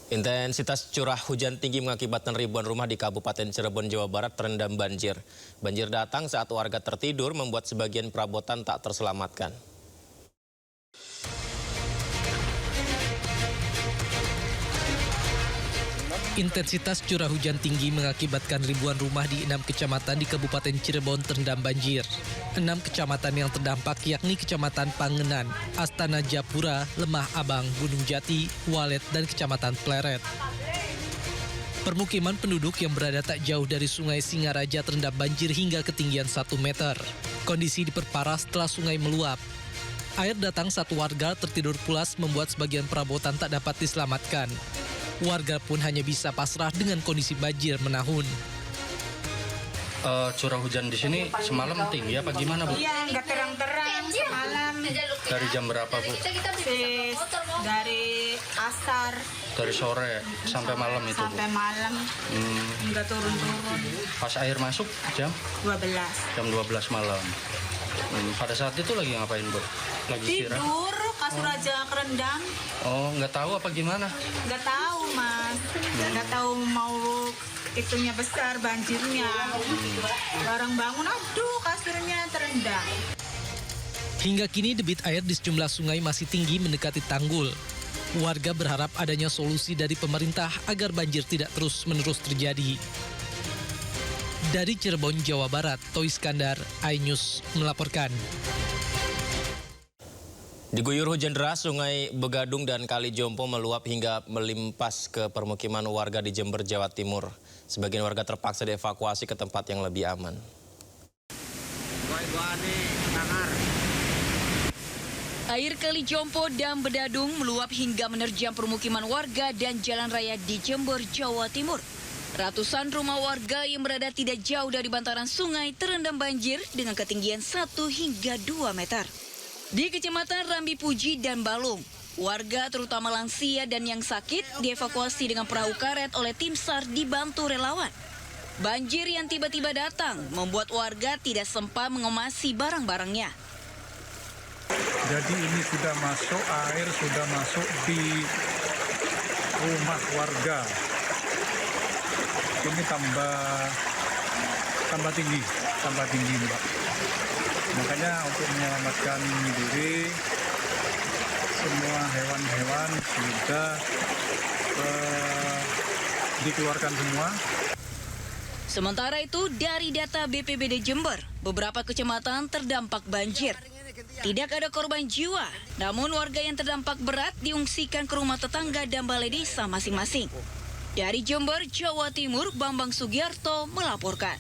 Intensitas curah hujan tinggi mengakibatkan ribuan rumah di Kabupaten Cirebon, Jawa Barat terendam banjir. Banjir datang saat warga tertidur membuat sebagian perabotan tak terselamatkan. Intensitas curah hujan tinggi mengakibatkan ribuan rumah di 6 kecamatan di Kabupaten Cirebon terendam banjir. 6 kecamatan yang terdampak yakni Kecamatan Pangenan, Astana Japura, Lemah Abang, Gunung Jati, Walet, dan Kecamatan Pleret. Permukiman penduduk yang berada tak jauh dari Sungai Singaraja terendam banjir hingga ketinggian 1 meter. Kondisi diperparah setelah sungai meluap. Air datang saat warga tertidur pulas membuat sebagian perabotan tak dapat diselamatkan. Warga pun hanya bisa pasrah dengan kondisi banjir menahun. Curah hujan di sini semalam tinggi apa gimana, Bu? Iya, nggak terang-terang semalam. Dari jam berapa, Bu? Dari asar Dari sore sampai malam itu, Bu? sampai malam, nggak turun-turun. Pas air masuk jam 12. 12 malam. Pada saat itu lagi ngapain, Bu? Lagi istirahat? Tidur, kasur aja kerendam. Oh, nggak tahu apa gimana? Nggak tahu, Mas. Nggak tahu mau itunya besar banjirnya. Barang bangun, aduh kasurnya terendam. Hingga kini debit air di sejumlah sungai masih tinggi mendekati tanggul. Warga berharap adanya solusi dari pemerintah agar banjir tidak terus-menerus terjadi. Dari Cirebon, Jawa Barat, Toy Iskandar, iNews melaporkan. Diguyur hujan deras, Sungai Begadung dan Kali Jompo meluap hingga melimpas ke permukiman warga di Jember, Jawa Timur. Sebagian warga terpaksa dievakuasi ke tempat yang lebih aman. Air Kali Jompo dan Bedadung meluap hingga menerjang permukiman warga dan jalan raya di Jember, Jawa Timur. Ratusan rumah warga yang berada tidak jauh dari bantaran sungai terendam banjir dengan ketinggian 1 hingga 2 meter. Di Kecamatan Rambi Puji dan Balung, warga terutama lansia dan yang sakit dievakuasi dengan perahu karet oleh tim SAR dibantu relawan. Banjir yang tiba-tiba datang membuat warga tidak sempat mengemasi barang-barangnya. Jadi ini sudah masuk, air sudah masuk di rumah warga. Ini tambah tinggi Mbak. Makanya untuk menyelamatkan diri, semua hewan-hewan sudah dikeluarkan semua. Sementara itu, dari data BPBD Jember, beberapa kecamatan terdampak banjir. Tidak ada korban jiwa, namun warga yang terdampak berat diungsikan ke rumah tetangga dan balai desa masing-masing. Dari Jember, Jawa Timur, Bambang Sugiarto melaporkan.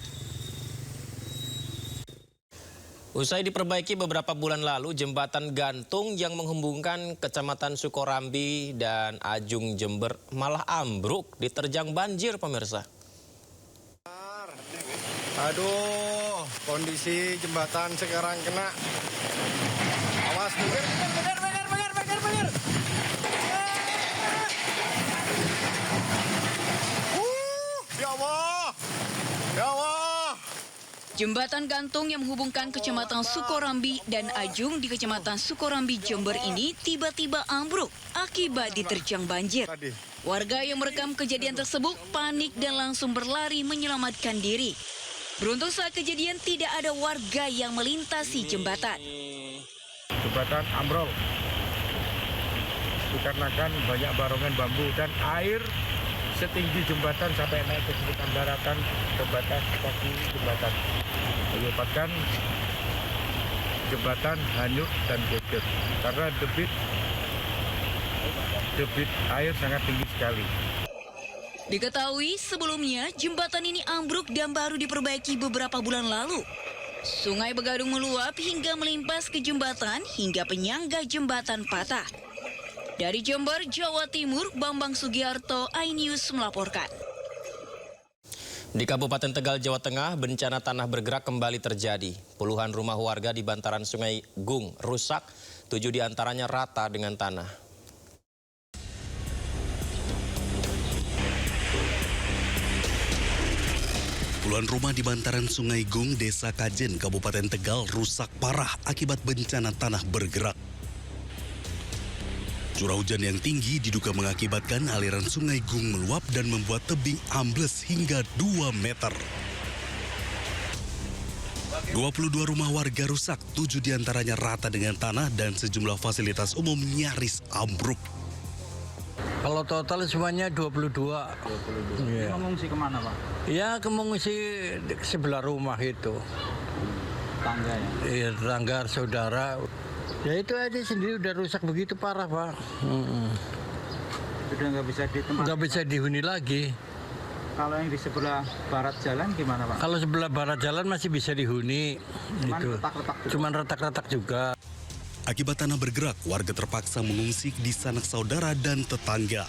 Usai diperbaiki beberapa bulan lalu, jembatan gantung yang menghubungkan Kecamatan Sukorambi dan Ajung Jember malah ambruk diterjang banjir, pemirsa. Aduh, kondisi jembatan sekarang kena. Awas, bener. Ya Allah. Ya Allah. Jembatan gantung yang menghubungkan Kecamatan Sukorambi dan Ajung di Kecamatan Sukorambi, Jember ini tiba-tiba ambruk akibat diterjang banjir. Warga yang merekam kejadian tersebut panik dan langsung berlari menyelamatkan diri. Beruntung saat kejadian tidak ada warga yang melintasi jembatan. Jembatan ambrol dikarenakan banyak barongan bambu dan air setinggi jembatan sampai naik ke sekitar daratan ke batas kaki jembatan, menyebabkan jembatan hanyut dan geger karena debit air sangat tinggi sekali. Diketahui sebelumnya jembatan ini ambruk dan baru diperbaiki beberapa bulan lalu. Sungai Begadung meluap hingga melimpas ke jembatan hingga penyangga jembatan patah. Dari Jember, Jawa Timur, Bambang Sugiarto, iNews melaporkan. Di Kabupaten Tegal, Jawa Tengah, bencana tanah bergerak kembali terjadi. Puluhan rumah warga di bantaran Sungai Gung rusak, 7 diantaranya rata dengan tanah. Puluhan rumah di bantaran Sungai Gung, Desa Kajen, Kabupaten Tegal rusak parah akibat bencana tanah bergerak. Curah hujan yang tinggi diduga mengakibatkan aliran sungai Gung meluap dan membuat tebing ambles hingga 2 meter. 22 rumah warga rusak, 7 diantaranya rata dengan tanah dan sejumlah fasilitas umum nyaris ambruk. Kalau total semuanya 22. Ya. Mengungsi kemana, Pak? Ya, mengungsi sebelah rumah itu. Tangga ya? Iya, tetangga, saudara. Ya itu aja sendiri udah rusak begitu parah, Pak. Sudah nggak bisa ditempatkan. Nggak bisa dihuni lagi. Kalau yang di sebelah barat jalan gimana, Pak? Kalau sebelah barat jalan masih bisa dihuni. Cuman Itu. retak-retak juga. Cuman retak-retak juga. Akibat tanah bergerak, warga terpaksa mengungsi di sanak saudara dan tetangga.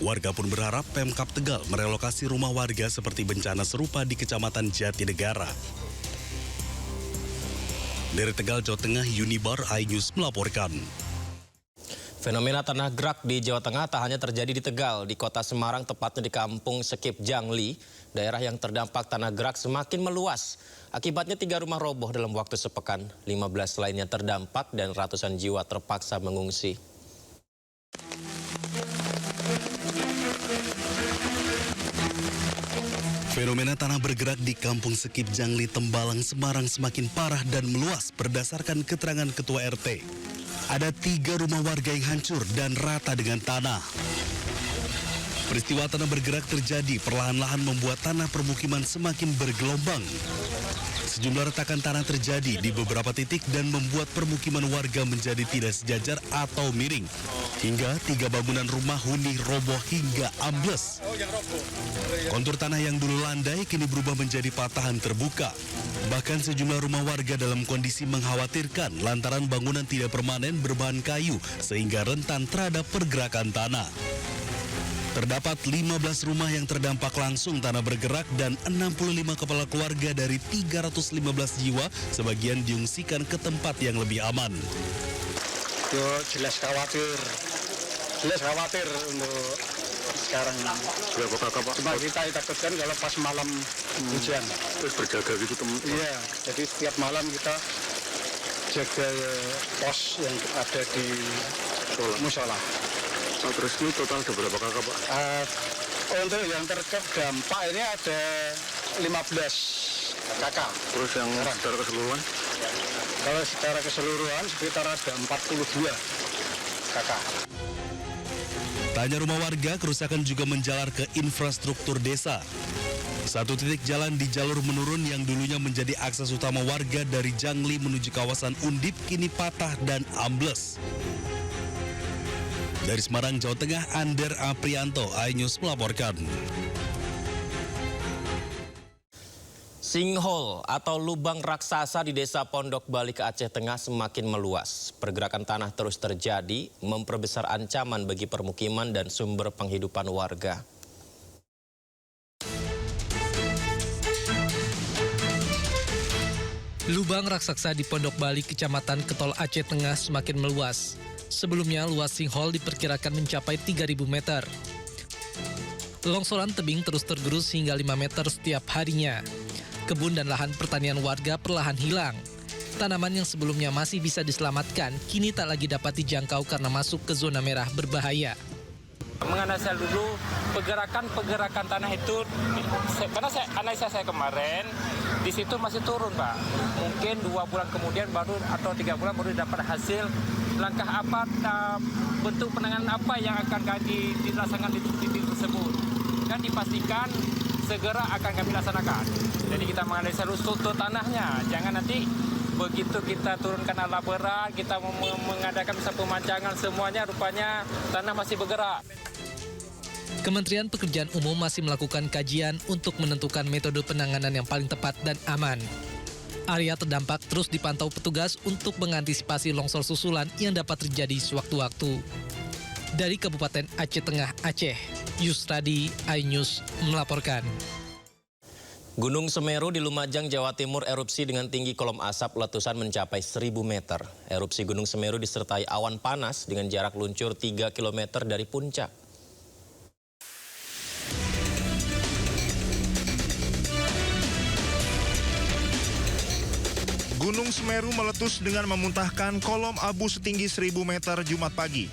Warga pun berharap Pemkab Tegal merelokasi rumah warga seperti bencana serupa di Kecamatan Jatinegara. Dari Tegal, Jawa Tengah, Unibar iNews melaporkan. Fenomena tanah gerak di Jawa Tengah tak hanya terjadi di Tegal, di kota Semarang, tepatnya di kampung Sekip Jangli, daerah yang terdampak tanah gerak semakin meluas. Akibatnya 3 rumah roboh dalam waktu sepekan, 15 lainnya terdampak dan ratusan jiwa terpaksa mengungsi. Fenomena tanah bergerak di kampung Sekip Jangli, Tembalang, Semarang semakin parah dan meluas berdasarkan keterangan Ketua RT. Ada 3 rumah warga yang hancur dan rata dengan tanah. Peristiwa tanah bergerak terjadi perlahan-lahan membuat tanah permukiman semakin bergelombang. Sejumlah retakan tanah terjadi di beberapa titik dan membuat permukiman warga menjadi tidak sejajar atau miring. Hingga 3 bangunan rumah huni roboh hingga ambles. Kontur tanah yang dulu landai kini berubah menjadi patahan terbuka. Bahkan sejumlah rumah warga dalam kondisi mengkhawatirkan lantaran bangunan tidak permanen berbahan kayu sehingga rentan terhadap pergerakan tanah. Terdapat 15 rumah yang terdampak langsung tanah bergerak dan 65 kepala keluarga dari 315 jiwa sebagian diungsikan ke tempat yang lebih aman. Yo, jelas khawatir untuk sekarang. Berapa kakak, Pak? Cuma kita takutkan kalau pas malam hujan. Terus berjaga gitu, teman? Iya, jadi setiap malam kita jaga pos yang ada di musola. Oh, terus ini total ada berapa kakak, Pak? Untuk yang terdampak ini ada 15 kakak. Terus yang secara keseluruhan? Kalau secara keseluruhan sekitar ada 42 kakak. Tak hanya rumah warga, kerusakan juga menjalar ke infrastruktur desa. Satu titik jalan di jalur menurun yang dulunya menjadi akses utama warga dari Jangli menuju kawasan Undip kini patah dan ambles. Dari Semarang, Jawa Tengah, Ander Aprianto, iNews melaporkan. Sinkhole atau lubang raksasa di desa Pondok Balik Aceh Tengah semakin meluas. Pergerakan tanah terus terjadi, memperbesar ancaman bagi permukiman dan sumber penghidupan warga. Lubang raksasa di Pondok Balik, Kecamatan Ketol Aceh Tengah semakin meluas. Sebelumnya luas sinkhole diperkirakan mencapai 3.000 meter. Longsoran tebing terus tergerus hingga 5 meter setiap harinya. Kebun dan lahan pertanian warga perlahan hilang. Tanaman yang sebelumnya masih bisa diselamatkan, kini tak lagi dapat dijangkau karena masuk ke zona merah berbahaya. Menganalisa dulu pergerakan tanah itu, karena analisa saya kemarin, di situ masih turun, Pak. Mungkin 2 bulan kemudian baru atau 3 bulan baru dapat hasil langkah apa, bentuk penanganan apa yang akan dilaksanakan di titik tersebut. Dan dipastikan segera akan kami laksanakan. Jadi kita menganalisa dulu struktur tanahnya, jangan nanti begitu kita turunkan alat berat, kita mengadakan misal pemancangan semuanya, rupanya tanah masih bergerak. Kementerian Pekerjaan Umum masih melakukan kajian untuk menentukan metode penanganan yang paling tepat dan aman. Area terdampak terus dipantau petugas untuk mengantisipasi longsor susulan yang dapat terjadi sewaktu-waktu. Dari Kabupaten Aceh Tengah, Aceh, Yusradi, iNews melaporkan. Gunung Semeru di Lumajang, Jawa Timur erupsi dengan tinggi kolom asap letusan mencapai 1.000 meter. Erupsi Gunung Semeru disertai awan panas dengan jarak luncur 3 km dari puncak. Gunung Semeru meletus dengan memuntahkan kolom abu setinggi 1000 meter Jumat pagi.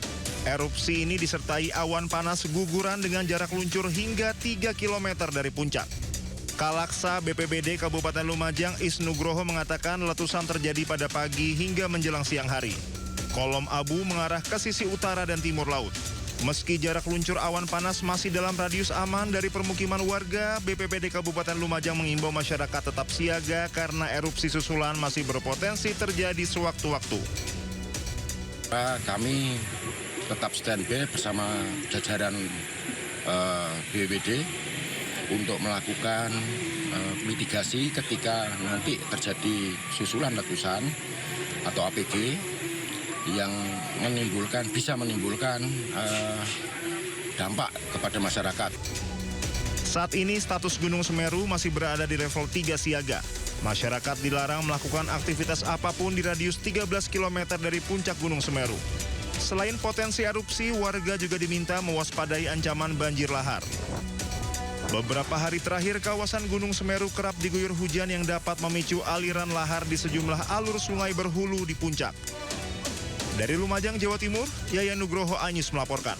Erupsi ini disertai awan panas guguran dengan jarak luncur hingga 3 km dari puncak. Kalaksa BPBD Kabupaten Lumajang Isnugroho mengatakan letusan terjadi pada pagi hingga menjelang siang hari. Kolom abu mengarah ke sisi utara dan timur laut. Meski jarak luncur awan panas masih dalam radius aman dari permukiman warga, BPBD Kabupaten Lumajang mengimbau masyarakat tetap siaga karena erupsi susulan masih berpotensi terjadi sewaktu-waktu. Kami tetap standby bersama jajaran BPBD untuk melakukan mitigasi ketika nanti terjadi susulan letusan atau APG yang bisa menimbulkan dampak kepada masyarakat. Saat ini status Gunung Semeru masih berada di level 3 siaga. Masyarakat dilarang melakukan aktivitas apapun di radius 13 km dari puncak Gunung Semeru. Selain potensi erupsi, warga juga diminta mewaspadai ancaman banjir lahar. Beberapa hari terakhir, kawasan Gunung Semeru kerap diguyur hujan yang dapat memicu aliran lahar di sejumlah alur sungai berhulu di puncak. Dari Lumajang, Jawa Timur, Yayan Nugroho Anyus melaporkan.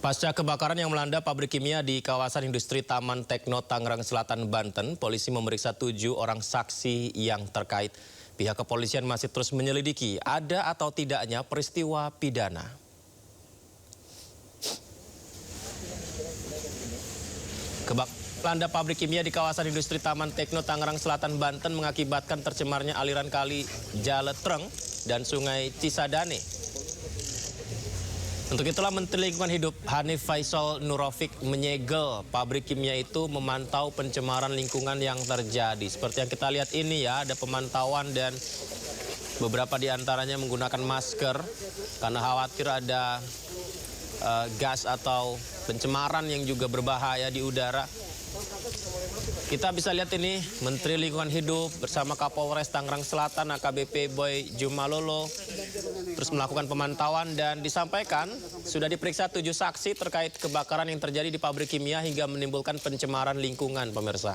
Pasca kebakaran yang melanda pabrik kimia di kawasan industri Taman Tekno Tangerang Selatan, Banten, polisi memeriksa 7 orang saksi yang terkait. Pihak kepolisian masih terus menyelidiki ada atau tidaknya peristiwa pidana. Melanda pabrik kimia di kawasan industri Taman Tekno Tangerang Selatan, Banten mengakibatkan tercemarnya aliran kali Jaletreng dan sungai Cisadane. Untuk itulah Menteri Lingkungan Hidup Hanif Faisal Nurofik menyegel pabrik kimia itu memantau pencemaran lingkungan yang terjadi. Seperti yang kita lihat ini ya, ada pemantauan dan beberapa di antaranya menggunakan masker karena khawatir ada gas atau pencemaran yang juga berbahaya di udara. Kita bisa lihat ini Menteri Lingkungan Hidup bersama Kapolres Tangerang Selatan AKBP Boy Jumalolo terus melakukan pemantauan dan disampaikan sudah diperiksa 7 saksi terkait kebakaran yang terjadi di pabrik kimia hingga menimbulkan pencemaran lingkungan, pemirsa.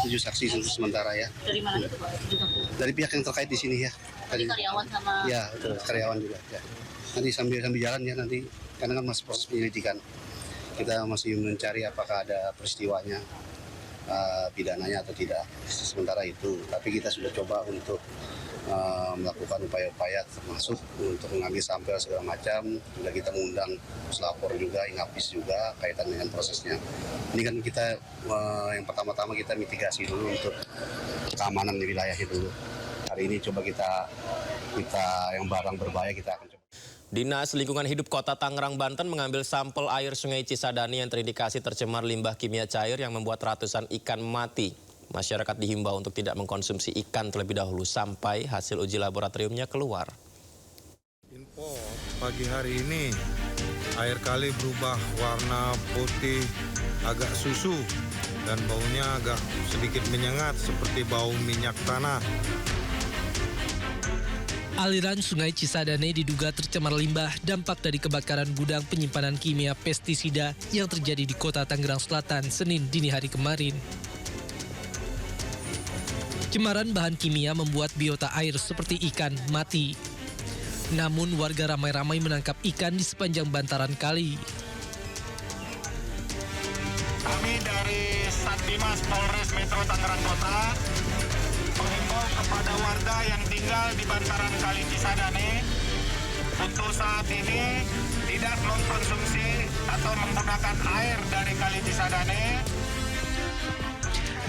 Tujuh saksi sementara ya. Dari mana itu Pak? Dari pihak yang terkait di sini ya. Dari karyawan sama? Ya, karyawan juga. Ya. Nanti sambil jalan ya nanti, karena kan masih proses penyelidikan. Kita masih mencari apakah ada peristiwanya, pidananya atau tidak. Sementara itu, tapi kita sudah coba untuk melakukan upaya-upaya termasuk untuk mengambil sampel segala macam. Sudah kita mengundang puslapor juga, Inapis juga kaitan dengan prosesnya. Ini kan kita yang pertama-tama kita mitigasi dulu untuk keamanan di wilayahnya dulu. Hari ini coba kita yang barang berbahaya kita akan coba. Dinas Lingkungan Hidup Kota Tangerang, Banten mengambil sampel air sungai Cisadane yang terindikasi tercemar limbah kimia cair yang membuat ratusan ikan mati. Masyarakat dihimbau untuk tidak mengkonsumsi ikan terlebih dahulu sampai hasil uji laboratoriumnya keluar. Info pagi hari ini air kali berubah warna putih agak susu dan baunya agak sedikit menyengat seperti bau minyak tanah. Aliran sungai Cisadane diduga tercemar limbah dampak dari kebakaran gudang penyimpanan kimia pestisida yang terjadi di Kota Tangerang Selatan Senin dini hari kemarin. Cemaran bahan kimia membuat biota air seperti ikan mati. Namun warga ramai-ramai menangkap ikan di sepanjang bantaran kali. Kami dari Satdimas Polres Metro Tangerang Kota menghimbau kepada warga yang tinggal di bantaran Kali Cisadane untuk saat ini tidak mengkonsumsi atau menggunakan air dari Kali Cisadane.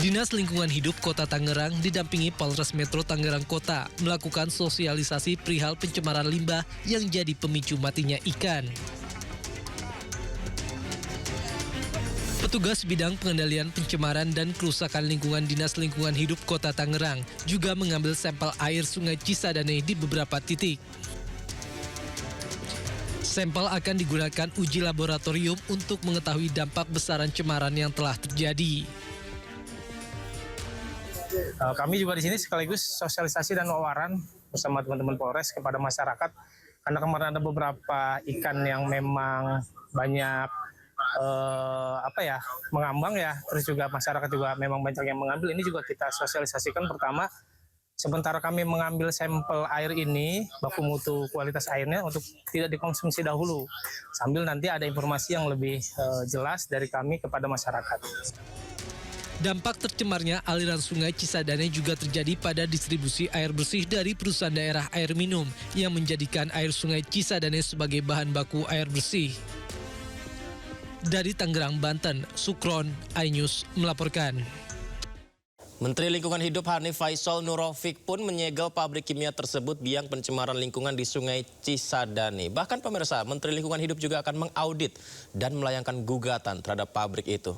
Dinas Lingkungan Hidup Kota Tangerang didampingi Polres Metro Tangerang Kota melakukan sosialisasi perihal pencemaran limbah yang jadi pemicu matinya ikan. Petugas bidang pengendalian pencemaran dan kerusakan lingkungan Dinas Lingkungan Hidup Kota Tangerang juga mengambil sampel air sungai Cisadane di beberapa titik. Sampel akan digunakan uji laboratorium untuk mengetahui dampak besaran cemaran yang telah terjadi. Kami juga di sini sekaligus sosialisasi dan wawaran bersama teman-teman Polres kepada masyarakat karena kemarin ada beberapa ikan yang memang banyak mengambang ya, terus juga masyarakat juga memang banyak yang mengambil. Ini juga kita sosialisasikan. Pertama, sementara kami mengambil sampel air ini, baku mutu kualitas airnya untuk tidak dikonsumsi dahulu, sambil nanti ada informasi yang lebih jelas dari kami kepada masyarakat. Dampak tercemarnya aliran sungai Cisadane juga terjadi pada distribusi air bersih dari perusahaan daerah air minum yang menjadikan air sungai Cisadane sebagai bahan baku air bersih. Dari Tangerang, Banten, Sukron, iNews melaporkan. Menteri Lingkungan Hidup Hanif Faisal Nurofik pun menyegel pabrik kimia tersebut biang pencemaran lingkungan di Sungai Cisadane. Bahkan pemirsa, Menteri Lingkungan Hidup juga akan mengaudit dan melayangkan gugatan terhadap pabrik itu.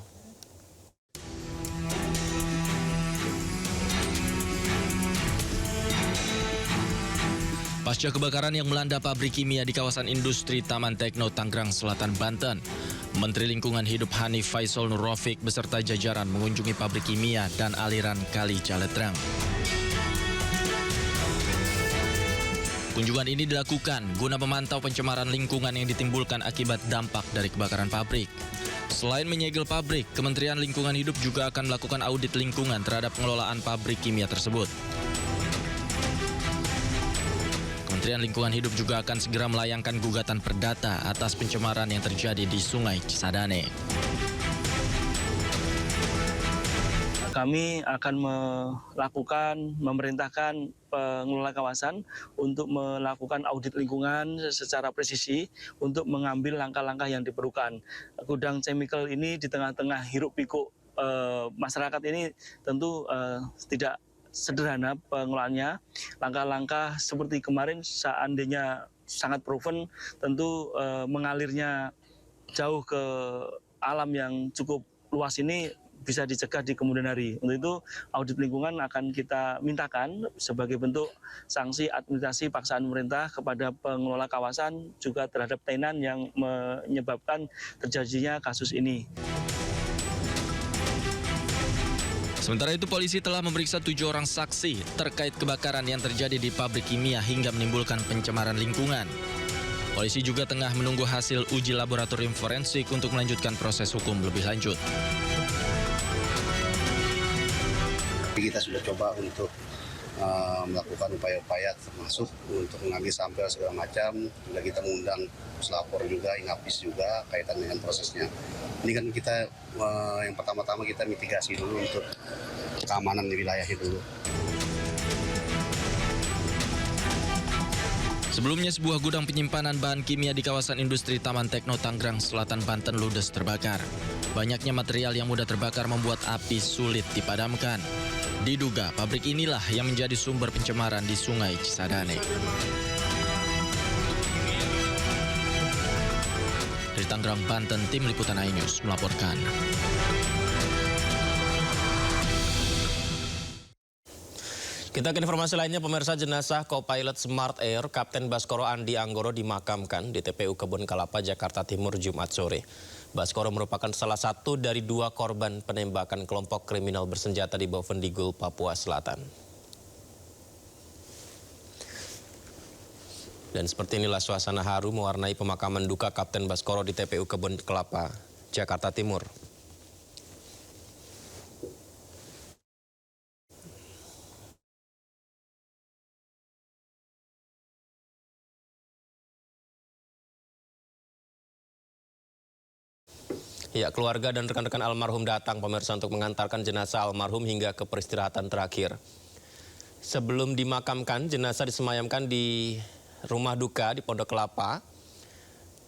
Pasca kebakaran yang melanda pabrik kimia di kawasan industri Taman Tekno Tangerang Selatan, Banten, Menteri Lingkungan Hidup Hanif Faisal Nurofik beserta jajaran mengunjungi pabrik kimia dan aliran Kali Caletrang. Kunjungan ini dilakukan guna memantau pencemaran lingkungan yang ditimbulkan akibat dampak dari kebakaran pabrik. Selain menyegel pabrik, Kementerian Lingkungan Hidup juga akan melakukan audit lingkungan terhadap pengelolaan pabrik kimia tersebut. Kementerian Lingkungan Hidup juga akan segera melayangkan gugatan perdata atas pencemaran yang terjadi di Sungai Cisadane. Kami akan memerintahkan pengelola kawasan untuk melakukan audit lingkungan secara presisi untuk mengambil langkah-langkah yang diperlukan. Gudang chemical ini di tengah-tengah hiruk-pikuk masyarakat ini tentu tidak sederhana pengelolaannya. Langkah-langkah seperti kemarin seandainya sangat proven, tentu mengalirnya jauh ke alam yang cukup luas ini bisa dicegah di kemudian hari. Untuk itu audit lingkungan akan kita mintakan sebagai bentuk sanksi administrasi paksaan pemerintah kepada pengelola kawasan juga terhadap tenan yang menyebabkan terjadinya kasus ini. Sementara itu, polisi telah memeriksa 7 orang saksi terkait kebakaran yang terjadi di pabrik kimia hingga menimbulkan pencemaran lingkungan. Polisi juga tengah menunggu hasil uji laboratorium forensik untuk melanjutkan proses hukum lebih lanjut. Kita sudah coba untuk melakukan upaya-upaya termasuk untuk mengambil sampel segala macam. Juga kita mengundang puslapor juga, Inapis juga kaitan dengan prosesnya. Ini kan kita yang pertama-tama kita mitigasi dulu untuk keamanan di wilayahnya dulu. Sebelumnya, sebuah gudang penyimpanan bahan kimia di kawasan industri Taman Tekno Tangerang Selatan, Banten ludes terbakar. Banyaknya material yang mudah terbakar membuat api sulit dipadamkan. Diduga pabrik inilah yang menjadi sumber pencemaran di Sungai Cisadane. Dari Tangerang, Banten, Tim Liputan iNews melaporkan. Kita ke informasi lainnya, pemirsa. Jenazah co-pilot Smart Air Kapten Baskoro Andi Anggoro dimakamkan di TPU Kebun Kelapa, Jakarta Timur, Jumat sore. Baskoro merupakan salah satu dari 2 korban penembakan kelompok kriminal bersenjata di Bovendigul, Papua Selatan. Dan seperti inilah suasana haru mewarnai pemakaman duka Kapten Baskoro di TPU Kebun Kelapa, Jakarta Timur. Ya, keluarga dan rekan-rekan almarhum datang, pemirsa, untuk mengantarkan jenazah almarhum hingga ke peristirahatan terakhir. Sebelum dimakamkan, jenazah disemayamkan di rumah duka di Pondok Kelapa.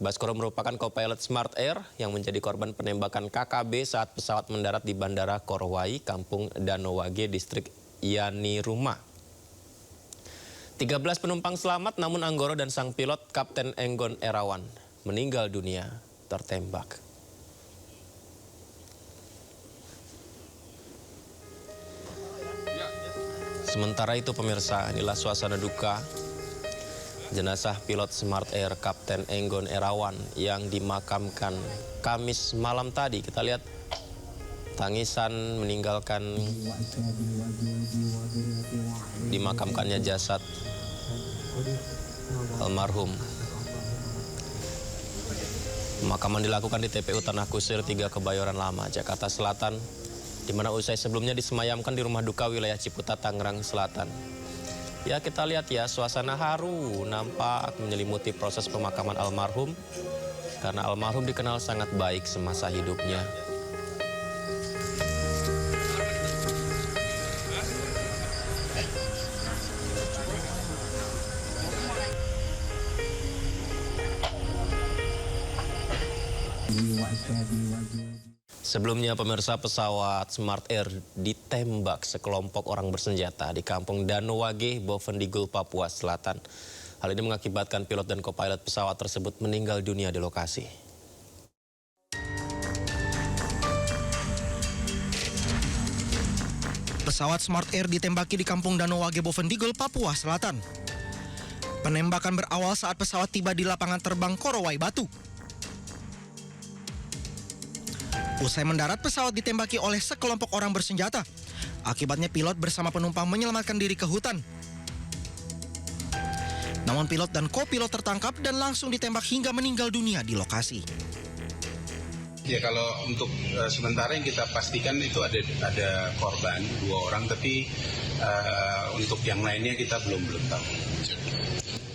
Baskoro merupakan co-pilot Smart Air yang menjadi korban penembakan KKB saat pesawat mendarat di Bandara Korowai, Kampung Danowage, Distrik Yani Rumah. 13 penumpang selamat, namun Anggoro dan sang pilot Kapten Enggon Erawan meninggal dunia tertembak. Sementara itu, pemirsa, inilah suasana duka jenazah pilot Smart Air Kapten Enggon Erawan yang dimakamkan Kamis malam tadi. Kita lihat tangisan meninggalkan dimakamkannya jasad almarhum. Pemakaman dilakukan di TPU Tanah Kusir 3 Kebayoran Lama, Jakarta Selatan, di mana usai sebelumnya disemayamkan di rumah duka wilayah Ciputat, Tangerang Selatan. Ya, kita lihat ya, suasana haru nampak menyelimuti proses pemakaman almarhum, karena almarhum dikenal sangat baik semasa hidupnya. Sebelumnya pemirsa, pesawat Smart Air ditembak sekelompok orang bersenjata di kampung Danowage, Bovendigul, Papua Selatan. Hal ini mengakibatkan pilot dan kopilot pesawat tersebut meninggal dunia di lokasi. Pesawat Smart Air ditembaki di kampung Danowage, Bovendigul, Papua Selatan. Penembakan berawal saat pesawat tiba di lapangan terbang Korowai Batu. Usai mendarat, pesawat ditembaki oleh sekelompok orang bersenjata. Akibatnya pilot bersama penumpang menyelamatkan diri ke hutan. Namun pilot dan kopilot tertangkap dan langsung ditembak hingga meninggal dunia di lokasi. Ya, kalau untuk sementara yang kita pastikan itu ada korban 2 orang, tapi untuk yang lainnya kita belum tahu.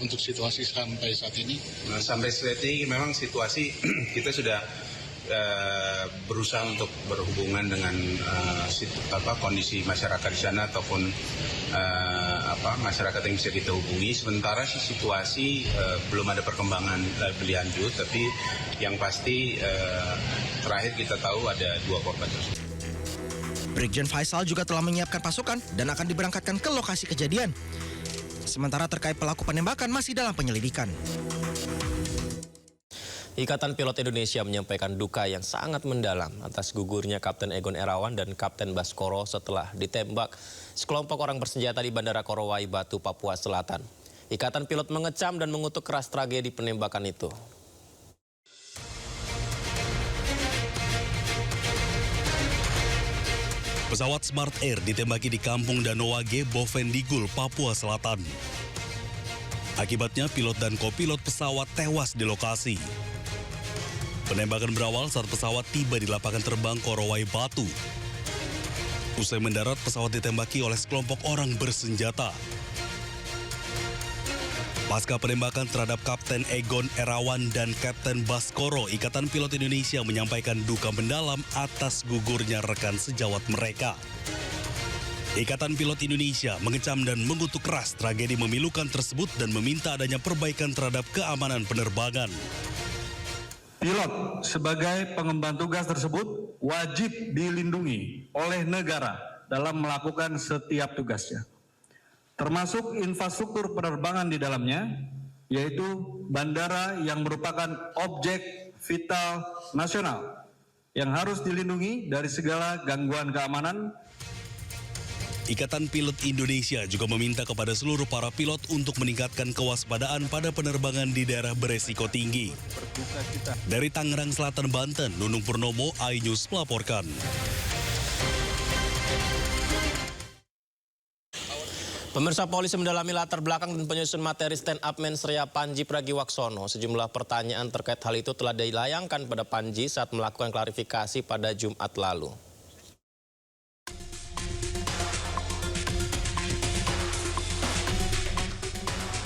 Untuk situasi sampai saat ini? Sampai saat ini memang situasi kita sudah berusaha untuk berhubungan dengan kondisi masyarakat di sana ataupun masyarakat yang bisa kita hubungi. Sementara situasi belum ada perkembangan lebih lanjut, tapi yang pasti terakhir kita tahu ada 2 korban tersebut. Brigjen Faisal juga telah menyiapkan pasukan dan akan diberangkatkan ke lokasi kejadian. Sementara terkait pelaku penembakan masih dalam penyelidikan. Ikatan Pilot Indonesia menyampaikan duka yang sangat mendalam atas gugurnya Kapten Egon Erawan dan Kapten Baskoro setelah ditembak sekelompok orang bersenjata di Bandara Korowai Batu, Papua Selatan. Ikatan Pilot mengecam dan mengutuk keras tragedi penembakan itu. Pesawat Smart Air ditembaki di kampung Danowage, Bovendigul, Papua Selatan. Akibatnya pilot dan kopilot pesawat tewas di lokasi. Penembakan berawal saat pesawat tiba di lapangan terbang Korowai Batu. Usai mendarat, pesawat ditembaki oleh sekelompok orang bersenjata. Pasca penembakan terhadap Kapten Egon Erawan dan Kapten Baskoro, Ikatan Pilot Indonesia menyampaikan duka mendalam atas gugurnya rekan sejawat mereka. Ikatan Pilot Indonesia mengecam dan mengutuk keras tragedi memilukan tersebut dan meminta adanya perbaikan terhadap keamanan penerbangan. Pilot sebagai pengemban tugas tersebut wajib dilindungi oleh negara dalam melakukan setiap tugasnya, termasuk infrastruktur penerbangan di dalamnya, yaitu bandara yang merupakan objek vital nasional yang harus dilindungi dari segala gangguan keamanan. Ikatan Pilot Indonesia juga meminta kepada seluruh para pilot untuk meningkatkan kewaspadaan pada penerbangan di daerah beresiko tinggi. Dari Tangerang Selatan, Banten, Nunung Purnomo, iNews melaporkan. Pemirsa, polisi mendalami latar belakang dan penyusun materi stand up mensrea Panji Pragiwaksono. Sejumlah pertanyaan terkait hal itu telah dilayangkan pada Panji saat melakukan klarifikasi pada Jumat lalu.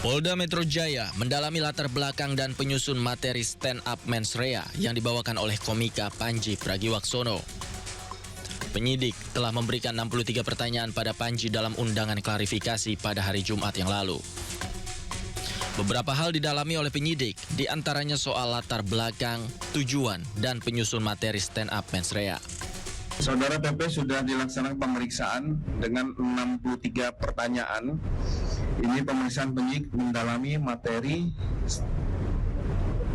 Polda Metro Jaya mendalami latar belakang dan penyusun materi stand up mensrea yang dibawakan oleh komika Panji Pragiwaksono. Penyidik telah memberikan 63 pertanyaan pada Panji dalam undangan klarifikasi pada hari Jumat yang lalu. Beberapa hal didalami oleh penyidik, diantaranya soal latar belakang, tujuan, dan penyusun materi stand up mensrea. Saudara PP sudah dilaksanakan pemeriksaan dengan 63 pertanyaan. Ini pemeriksaan penyidik mendalami materi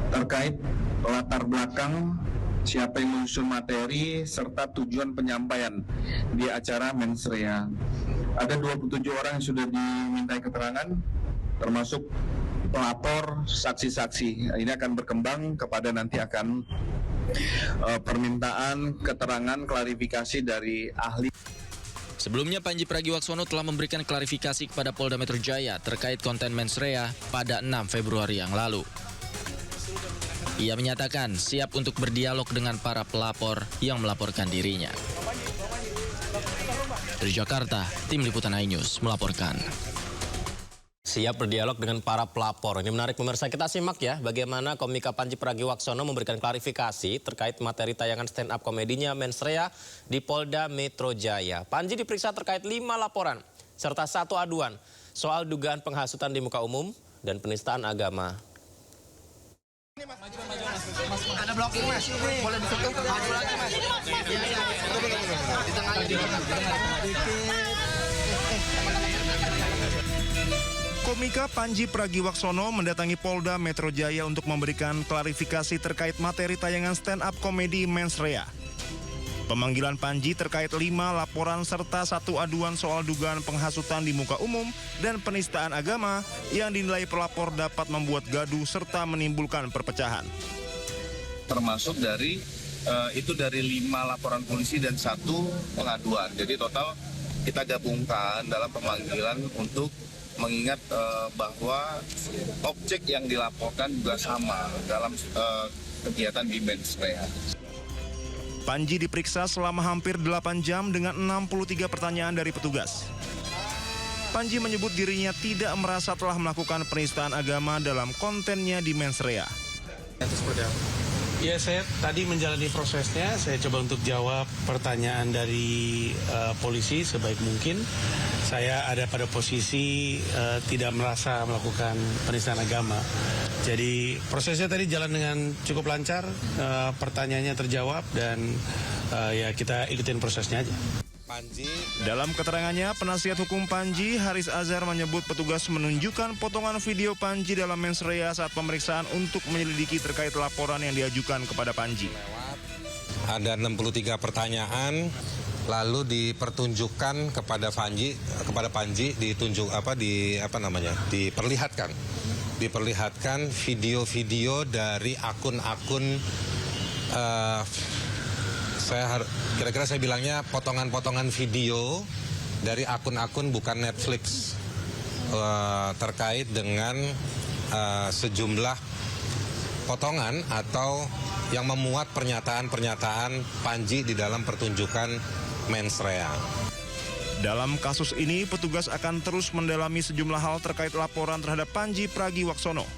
terkait latar belakang, siapa yang menyusun materi, serta tujuan penyampaian di acara mensrea. Ada 27 orang yang sudah dimintai keterangan, termasuk pelapor, saksi-saksi. Ini akan berkembang kepada nanti akan permintaan keterangan klarifikasi dari ahli. Sebelumnya Panji Pragiwaksono telah memberikan klarifikasi kepada Polda Metro Jaya terkait konten mensrea pada 6 Februari yang lalu. Ia menyatakan siap untuk berdialog dengan para pelapor yang melaporkan dirinya. Dari Jakarta, Tim Liputan iNews melaporkan. Siap berdialog dengan para pelapor. Ini menarik pemirsa, kita simak ya bagaimana komika Panji Pragiwaksono memberikan klarifikasi terkait materi tayangan stand up komedinya Mensrea di Polda Metro Jaya. Panji diperiksa terkait 5 laporan serta 1 aduan soal dugaan penghasutan di muka umum dan penistaan agama. Ada blocking mas, boleh ditutup, maju lagi mas. Di tengah aja. Komika Panji Pragiwaksono mendatangi Polda Metro Jaya untuk memberikan klarifikasi terkait materi tayangan stand up komedi Mensrea. Pemanggilan Panji terkait 5 laporan serta 1 aduan soal dugaan penghasutan di muka umum dan penistaan agama yang dinilai pelapor dapat membuat gaduh serta menimbulkan perpecahan. Termasuk dari itu dari 5 laporan polisi dan 1 pengaduan. Jadi total kita gabungkan dalam pemanggilan untuk mengingat bahwa objek yang dilaporkan juga sama dalam kegiatan di Mensrea. Panji diperiksa selama hampir 8 jam dengan 63 pertanyaan dari petugas. Panji menyebut dirinya tidak merasa telah melakukan penistaan agama dalam kontennya di Mensrea. Ya, saya tadi menjalani prosesnya, saya coba untuk jawab pertanyaan dari polisi sebaik mungkin. Saya ada pada posisi tidak merasa melakukan penistaan agama. Jadi prosesnya tadi jalan dengan cukup lancar, pertanyaannya terjawab dan ya kita ikutin prosesnya aja. Dalam keterangannya, penasihat hukum Panji, Haris Azhar menyebut petugas menunjukkan potongan video Panji dalam Mensrea saat pemeriksaan untuk menyelidiki terkait laporan yang diajukan kepada Panji. Ada 63 pertanyaan, lalu dipertunjukkan kepada Panji diperlihatkan video-video dari akun-akun kira-kira saya bilangnya potongan-potongan video dari akun-akun bukan Netflix terkait dengan sejumlah potongan atau yang memuat pernyataan-pernyataan Panji di dalam pertunjukan Mensrea. Dalam kasus ini, petugas akan terus mendalami sejumlah hal terkait laporan terhadap Panji Pragiwaksono.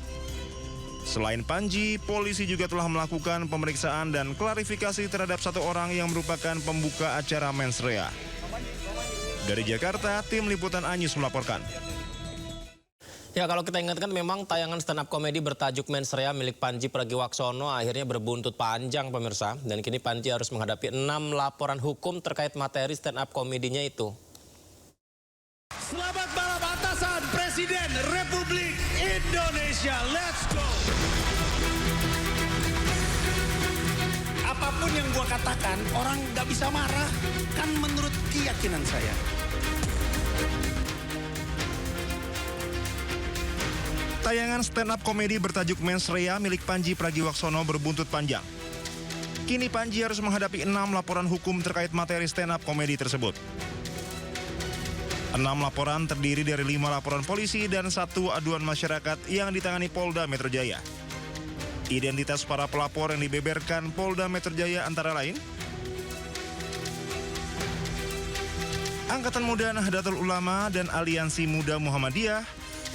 Selain Panji, polisi juga telah melakukan pemeriksaan dan klarifikasi terhadap 1 orang yang merupakan pembuka acara Mensrea. Dari Jakarta, Tim Liputan iNews melaporkan. Ya, kalau kita ingatkan memang tayangan stand up komedi bertajuk Mensrea milik Panji Pragiwaksono akhirnya berbuntut panjang pemirsa. Dan kini Panji harus menghadapi 6 laporan hukum terkait materi stand up komedinya itu. Selamat malam atasan Presiden Republik Indonesia, let's go! Apapun yang gua katakan, orang gak bisa marah, kan menurut keyakinan saya. Tayangan stand up komedi bertajuk Mensrea milik Panji Pragiwaksono berbuntut panjang. Kini Panji harus menghadapi 6 laporan hukum terkait materi stand up komedi tersebut. 6 laporan terdiri dari 5 laporan polisi dan 1 aduan masyarakat yang ditangani Polda Metro Jaya. Identitas para pelapor yang dibeberkan Polda Metro Jaya antara lain Angkatan Muda Nahdlatul Ulama dan Aliansi Muda Muhammadiyah,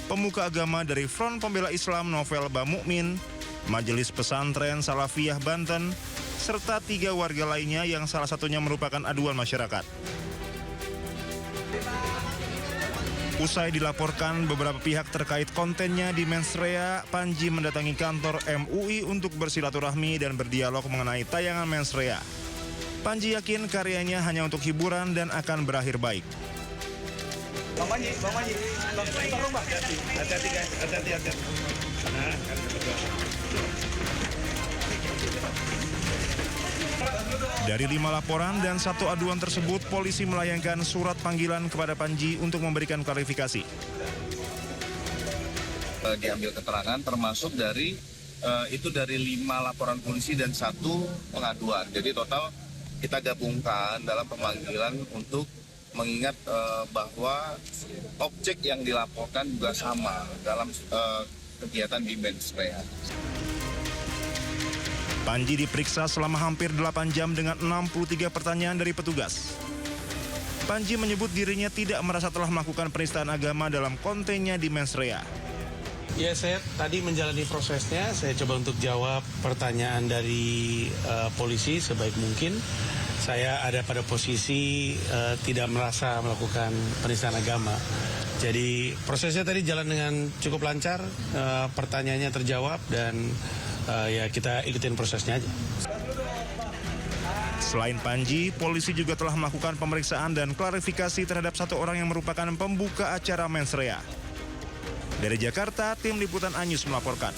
pemuka agama dari Front Pembela Islam Novel Bamukmin, Majelis Pesantren Salafiyah Banten, serta 3 warga lainnya yang salah satunya merupakan aduan masyarakat. Usai dilaporkan beberapa pihak terkait kontennya di Mensrea, Panji mendatangi kantor MUI untuk bersilaturahmi dan berdialog mengenai tayangan Mensrea. Panji yakin karyanya hanya untuk hiburan dan akan berakhir baik. Bang Panji, tolong Bang. Hati-hati guys, hati-hati. Dari 5 laporan dan 1 aduan tersebut, polisi melayangkan surat panggilan kepada Panji untuk memberikan klarifikasi. Diambil keterangan termasuk dari itu dari 5 laporan polisi dan 1 pengaduan. Jadi total kita gabungkan dalam pemanggilan untuk mengingat bahwa objek yang dilaporkan juga sama dalam kegiatan di mensrea. Panji diperiksa selama hampir 8 jam dengan 63 pertanyaan dari petugas. Panji menyebut dirinya tidak merasa telah melakukan penistaan agama dalam kontennya di mensrea. Ya, saya tadi menjalani prosesnya, saya coba untuk jawab pertanyaan dari polisi sebaik mungkin. Saya ada pada posisi tidak merasa melakukan penistaan agama. Jadi prosesnya tadi jalan dengan cukup lancar, pertanyaannya terjawab dan ya kita ikutin prosesnya aja. Selain Panji, polisi juga telah melakukan pemeriksaan dan klarifikasi terhadap 1 orang yang merupakan pembuka acara mensrea. Dari Jakarta, tim liputan Anyus melaporkan.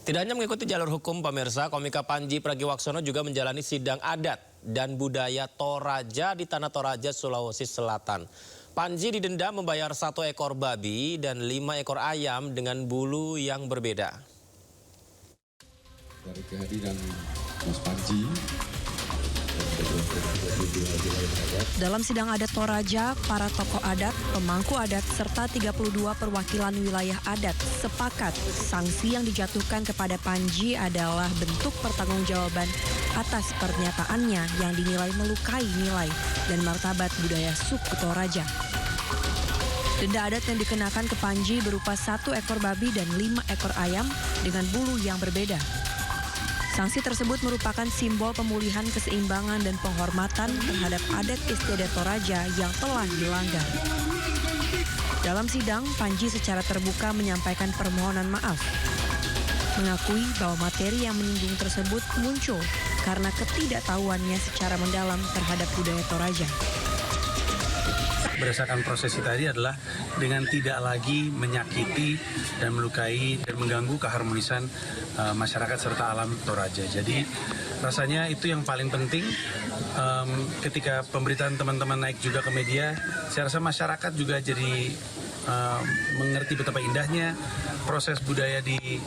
Tidak hanya mengikuti jalur hukum, pemirsa, komika Panji Pragiwaksono juga menjalani sidang adat dan budaya Toraja di Tanah Toraja, Sulawesi Selatan. Panji didenda membayar 1 ekor babi dan 5 ekor ayam dengan bulu yang berbeda. Dari kehadiran Mas Panji. Dalam sidang adat Toraja, para tokoh adat, pemangku adat, serta 32 perwakilan wilayah adat sepakat sanksi yang dijatuhkan kepada Panji adalah bentuk pertanggungjawaban atas pernyataannya yang dinilai melukai nilai dan martabat budaya suku Toraja. Denda adat yang dikenakan ke Panji berupa 1 ekor babi dan 5 ekor ayam dengan bulu yang berbeda. Sanksi tersebut merupakan simbol pemulihan keseimbangan dan penghormatan terhadap adat istiadat Toraja yang telah dilanggar. Dalam sidang, Panji secara terbuka menyampaikan permohonan maaf. Mengakui bahwa materi yang menyinggung tersebut muncul karena ketidaktahuannya secara mendalam terhadap budaya Toraja. Berdasarkan prosesi tadi adalah dengan tidak lagi menyakiti dan melukai dan mengganggu keharmonisan masyarakat serta alam Toraja. Jadi rasanya itu yang paling penting. Ketika pemberitaan teman-teman naik juga ke media, saya rasa masyarakat juga jadi mengerti betapa indahnya proses budaya di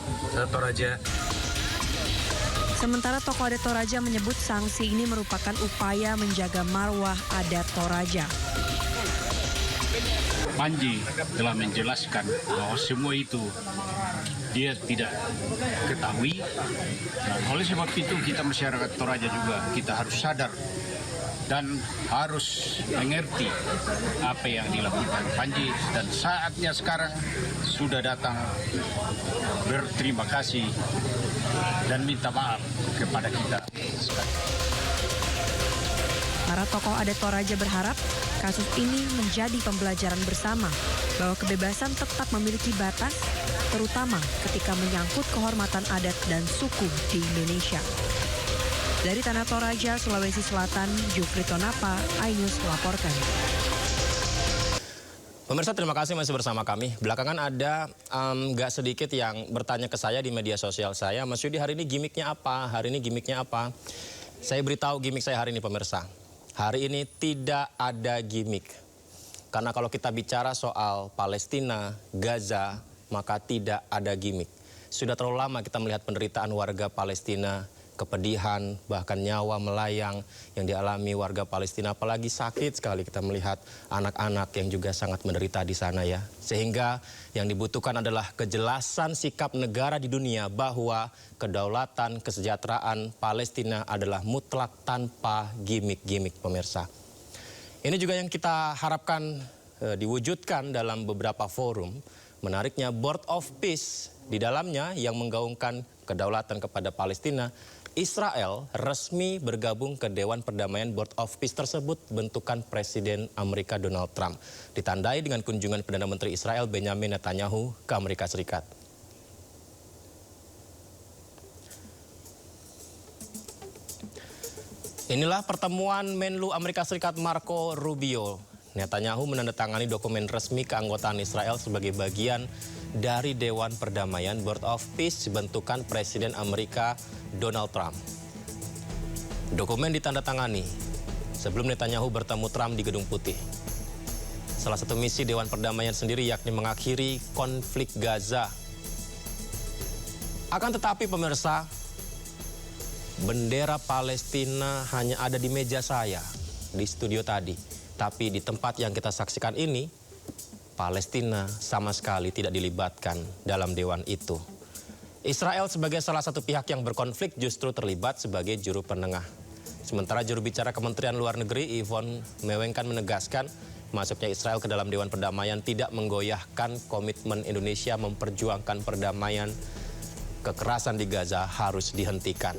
Toraja. Sementara tokoh adat Toraja menyebut sanksi ini merupakan upaya menjaga marwah adat Toraja. Panji telah menjelaskan bahwa semua itu dia tidak ketahui. Dan oleh sebab itu kita masyarakat Toraja juga kita harus sadar dan harus mengerti apa yang dilakukan Panji, dan saatnya sekarang sudah datang berterima kasih dan minta maaf kepada kita. Para tokoh adat Toraja berharap kasus ini menjadi pembelajaran bersama bahwa kebebasan tetap memiliki batas, terutama ketika menyangkut kehormatan adat dan suku di Indonesia. Dari Tanah Toraja, Sulawesi Selatan, Jufri Tonapa, iNews melaporkan. Pemirsa, terima kasih masih bersama kami. Belakangan ada gak sedikit yang bertanya ke saya di media sosial saya, Mas Yudi, hari ini gimmicknya apa? Hari ini gimmicknya apa? Saya beritahu gimmick saya hari ini, pemirsa. Hari ini tidak ada gimmick. Karena kalau kita bicara soal Palestina, Gaza, maka tidak ada gimmick. Sudah terlalu lama kita melihat penderitaan warga Palestina, kepedihan, bahkan nyawa melayang yang dialami warga Palestina. Apalagi sakit sekali kita melihat anak-anak yang juga sangat menderita di sana ya. Sehingga yang dibutuhkan adalah kejelasan sikap negara di dunia bahwa kedaulatan, kesejahteraan Palestina adalah mutlak tanpa gimmick-gimmick, pemirsa. Ini juga yang kita harapkan diwujudkan dalam beberapa forum. Menariknya Board of Peace di dalamnya yang menggaungkan kedaulatan kepada Palestina. Israel resmi bergabung ke Dewan Perdamaian Board of Peace tersebut bentukan Presiden Amerika Donald Trump. Ditandai dengan kunjungan Perdana Menteri Israel Benjamin Netanyahu ke Amerika Serikat. Inilah pertemuan Menlu Amerika Serikat Marco Rubio. Netanyahu menandatangani dokumen resmi keanggotaan Israel sebagai bagian dari Dewan Perdamaian Board of Peace bentukan Presiden Amerika Donald Trump. Dokumen ditandatangani sebelum Netanyahu bertemu Trump di Gedung Putih. Salah satu misi Dewan Perdamaian sendiri yakni mengakhiri konflik Gaza. Akan tetapi pemirsa, bendera Palestina hanya ada di meja saya. di studio tadi. Tapi di tempat yang kita saksikan ini, Palestina sama sekali tidak dilibatkan dalam dewan itu. Israel sebagai salah satu pihak yang berkonflik justru terlibat sebagai juru penengah. Sementara juru bicara Kementerian Luar Negeri Yvonne Mewengkan menegaskan masuknya Israel ke dalam Dewan Perdamaian tidak menggoyahkan komitmen Indonesia memperjuangkan perdamaian. Kekerasan di Gaza harus dihentikan.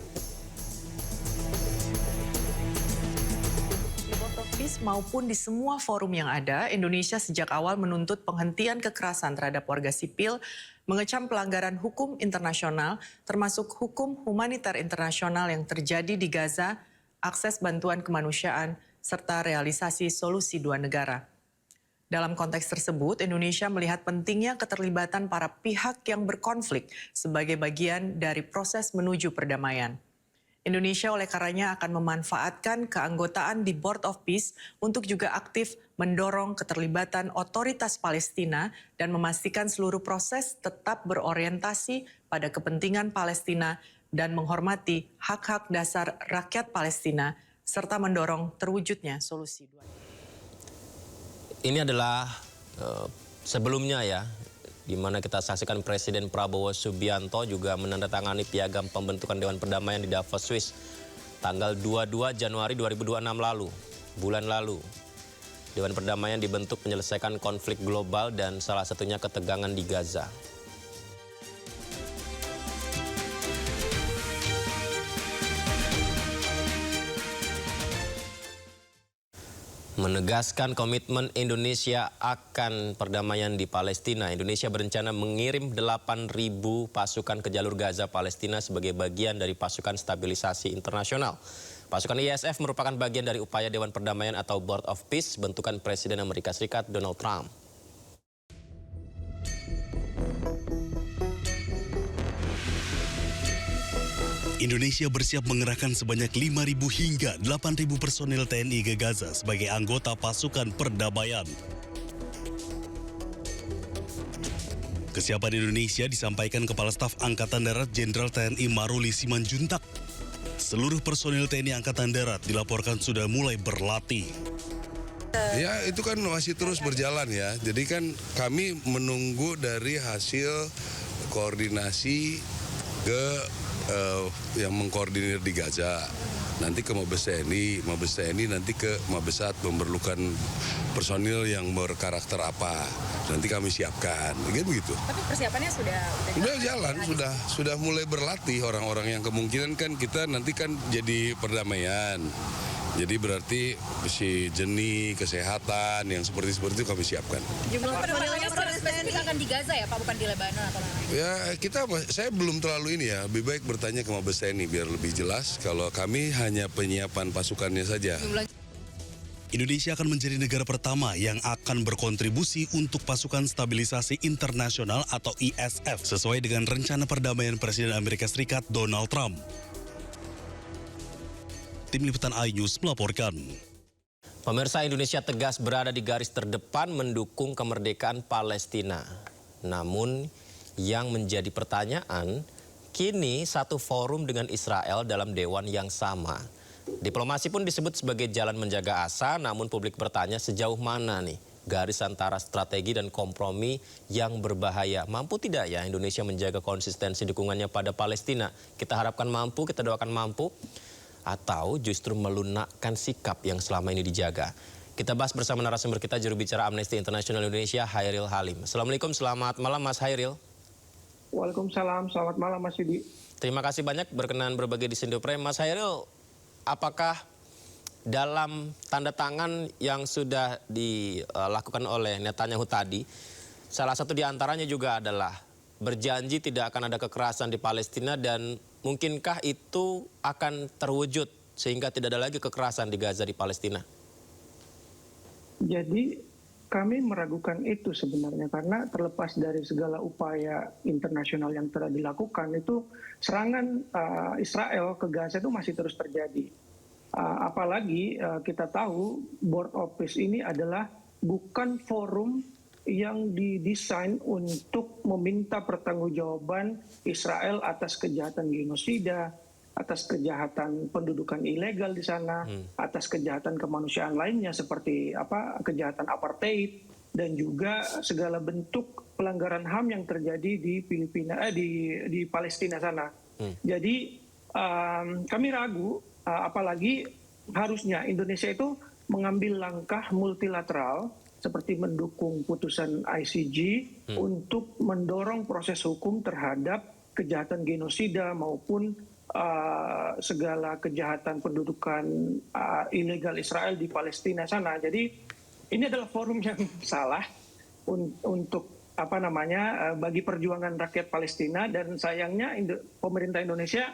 Maupun di semua forum yang ada, Indonesia sejak awal menuntut penghentian kekerasan terhadap warga sipil, mengecam pelanggaran hukum internasional, termasuk hukum humaniter internasional yang terjadi di Gaza, akses bantuan kemanusiaan, serta realisasi solusi dua negara. Dalam konteks tersebut, Indonesia melihat pentingnya keterlibatan para pihak yang berkonflik sebagai bagian dari proses menuju perdamaian. Indonesia oleh karenanya akan memanfaatkan keanggotaan di Board of Peace untuk juga aktif mendorong keterlibatan otoritas Palestina dan memastikan seluruh proses tetap berorientasi pada kepentingan Palestina dan menghormati hak-hak dasar rakyat Palestina serta mendorong terwujudnya solusi dua. Ini adalah sebelumnya ya, di mana kita saksikan Presiden Prabowo Subianto juga menandatangani piagam pembentukan Dewan Perdamaian di Davos, Swiss, tanggal 22 Januari 2026 lalu, bulan lalu. Dewan Perdamaian dibentuk menyelesaikan konflik global dan salah satunya ketegangan di Gaza. Menegaskan komitmen Indonesia akan perdamaian di Palestina, Indonesia berencana mengirim 8.000 pasukan ke jalur Gaza Palestina sebagai bagian dari pasukan stabilisasi internasional. Pasukan ISF merupakan bagian dari upaya Dewan Perdamaian atau Board of Peace bentukan Presiden Amerika Serikat Donald Trump. Indonesia bersiap mengerahkan sebanyak 5.000 hingga 8.000 personil TNI ke Gaza sebagai anggota pasukan perdamaian. Kesiapan Indonesia disampaikan Kepala Staf Angkatan Darat Jenderal TNI Maruli Simanjuntak. Seluruh personil TNI Angkatan Darat dilaporkan sudah mulai berlatih. Ya, itu kan masih terus berjalan ya. Jadi kan kami menunggu dari hasil koordinasi ke yang mengkoordinir di Gaza, nanti ke Mabes TNI nanti ke Mabesat memerlukan personil yang berkarakter apa, nanti kami siapkan, begitu. Tapi persiapannya sudah jalan, sudah mulai berlatih orang-orang yang kemungkinan kan kita nanti kan jadi perdamaian. Jadi berarti si jenis kesehatan yang seperti itu kami siapkan. Jumlah personilnya spesifik akan di Gaza ya Pak, bukan di Lebanon atau mana? Ya saya belum terlalu ini ya, lebih baik bertanya ke Mabes TNI biar lebih jelas. Kalau kami hanya penyiapan pasukannya saja. Indonesia akan menjadi negara pertama yang akan berkontribusi untuk pasukan stabilisasi internasional atau ISF sesuai dengan rencana perdamaian Presiden Amerika Serikat Donald Trump. Tim Liputan iNews melaporkan. Pemirsa, Indonesia tegas berada di garis terdepan mendukung kemerdekaan Palestina. Namun yang menjadi pertanyaan, kini satu forum dengan Israel dalam dewan yang sama. Diplomasi pun disebut sebagai jalan menjaga asa, namun publik bertanya sejauh mana nih garis antara strategi dan kompromi yang berbahaya. Mampu tidak ya Indonesia menjaga konsistensi dukungannya pada Palestina? Kita harapkan mampu, kita doakan mampu. Atau justru melunakkan sikap yang selama ini dijaga. Kita bahas bersama narasumber kita, juru bicara Amnesty International Indonesia, Hairil Halim. Assalamualaikum, selamat malam Mas Hairil. Waalaikumsalam, selamat malam Mas Yudi. Terima kasih banyak berkenan berbagi di Sindo Prime. Mas Hairil, apakah dalam tanda tangan yang sudah dilakukan oleh Netanyahu tadi, salah satu diantaranya juga adalah berjanji tidak akan ada kekerasan di Palestina dan mungkinkah itu akan terwujud sehingga tidak ada lagi kekerasan di Gaza di Palestina? Jadi kami meragukan itu sebenarnya karena terlepas dari segala upaya internasional yang telah dilakukan itu serangan Israel ke Gaza itu masih terus terjadi. Apalagi kita tahu Board of Peace ini adalah bukan forum yang didesain untuk meminta pertanggungjawaban Israel atas kejahatan genosida, atas kejahatan pendudukan ilegal di sana, atas kejahatan kemanusiaan lainnya seperti kejahatan apartheid dan juga segala bentuk pelanggaran HAM yang terjadi di di Palestina sana. Jadi kami ragu, apalagi harusnya Indonesia itu mengambil langkah multilateral seperti mendukung putusan ICJ untuk mendorong proses hukum terhadap kejahatan genosida maupun segala kejahatan pendudukan ilegal Israel di Palestina sana. Jadi ini adalah forum yang salah untuk bagi perjuangan rakyat Palestina, dan sayangnya pemerintah Indonesia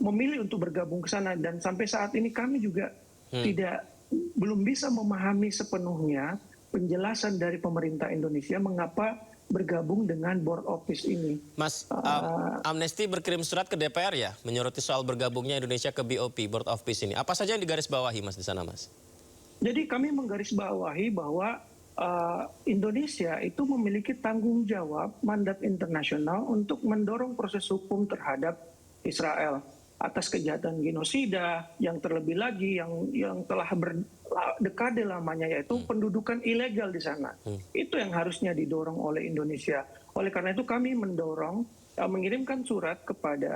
memilih untuk bergabung ke sana, dan sampai saat ini kami juga belum bisa memahami sepenuhnya penjelasan dari pemerintah Indonesia mengapa bergabung dengan board of peace ini. Mas, Amnesty berkirim surat ke DPR ya, menyoroti soal bergabungnya Indonesia ke BOP, Board of Peace ini. Apa saja yang digarisbawahi Mas di sana, Mas? Jadi kami menggarisbawahi bahwa Indonesia itu memiliki tanggung jawab mandat internasional untuk mendorong proses hukum terhadap Israel atas kejahatan genosida, yang terlebih lagi yang telah berdekade lamanya, yaitu pendudukan ilegal di sana. Itu yang harusnya didorong oleh Indonesia. Oleh karena itu kami mendorong mengirimkan surat kepada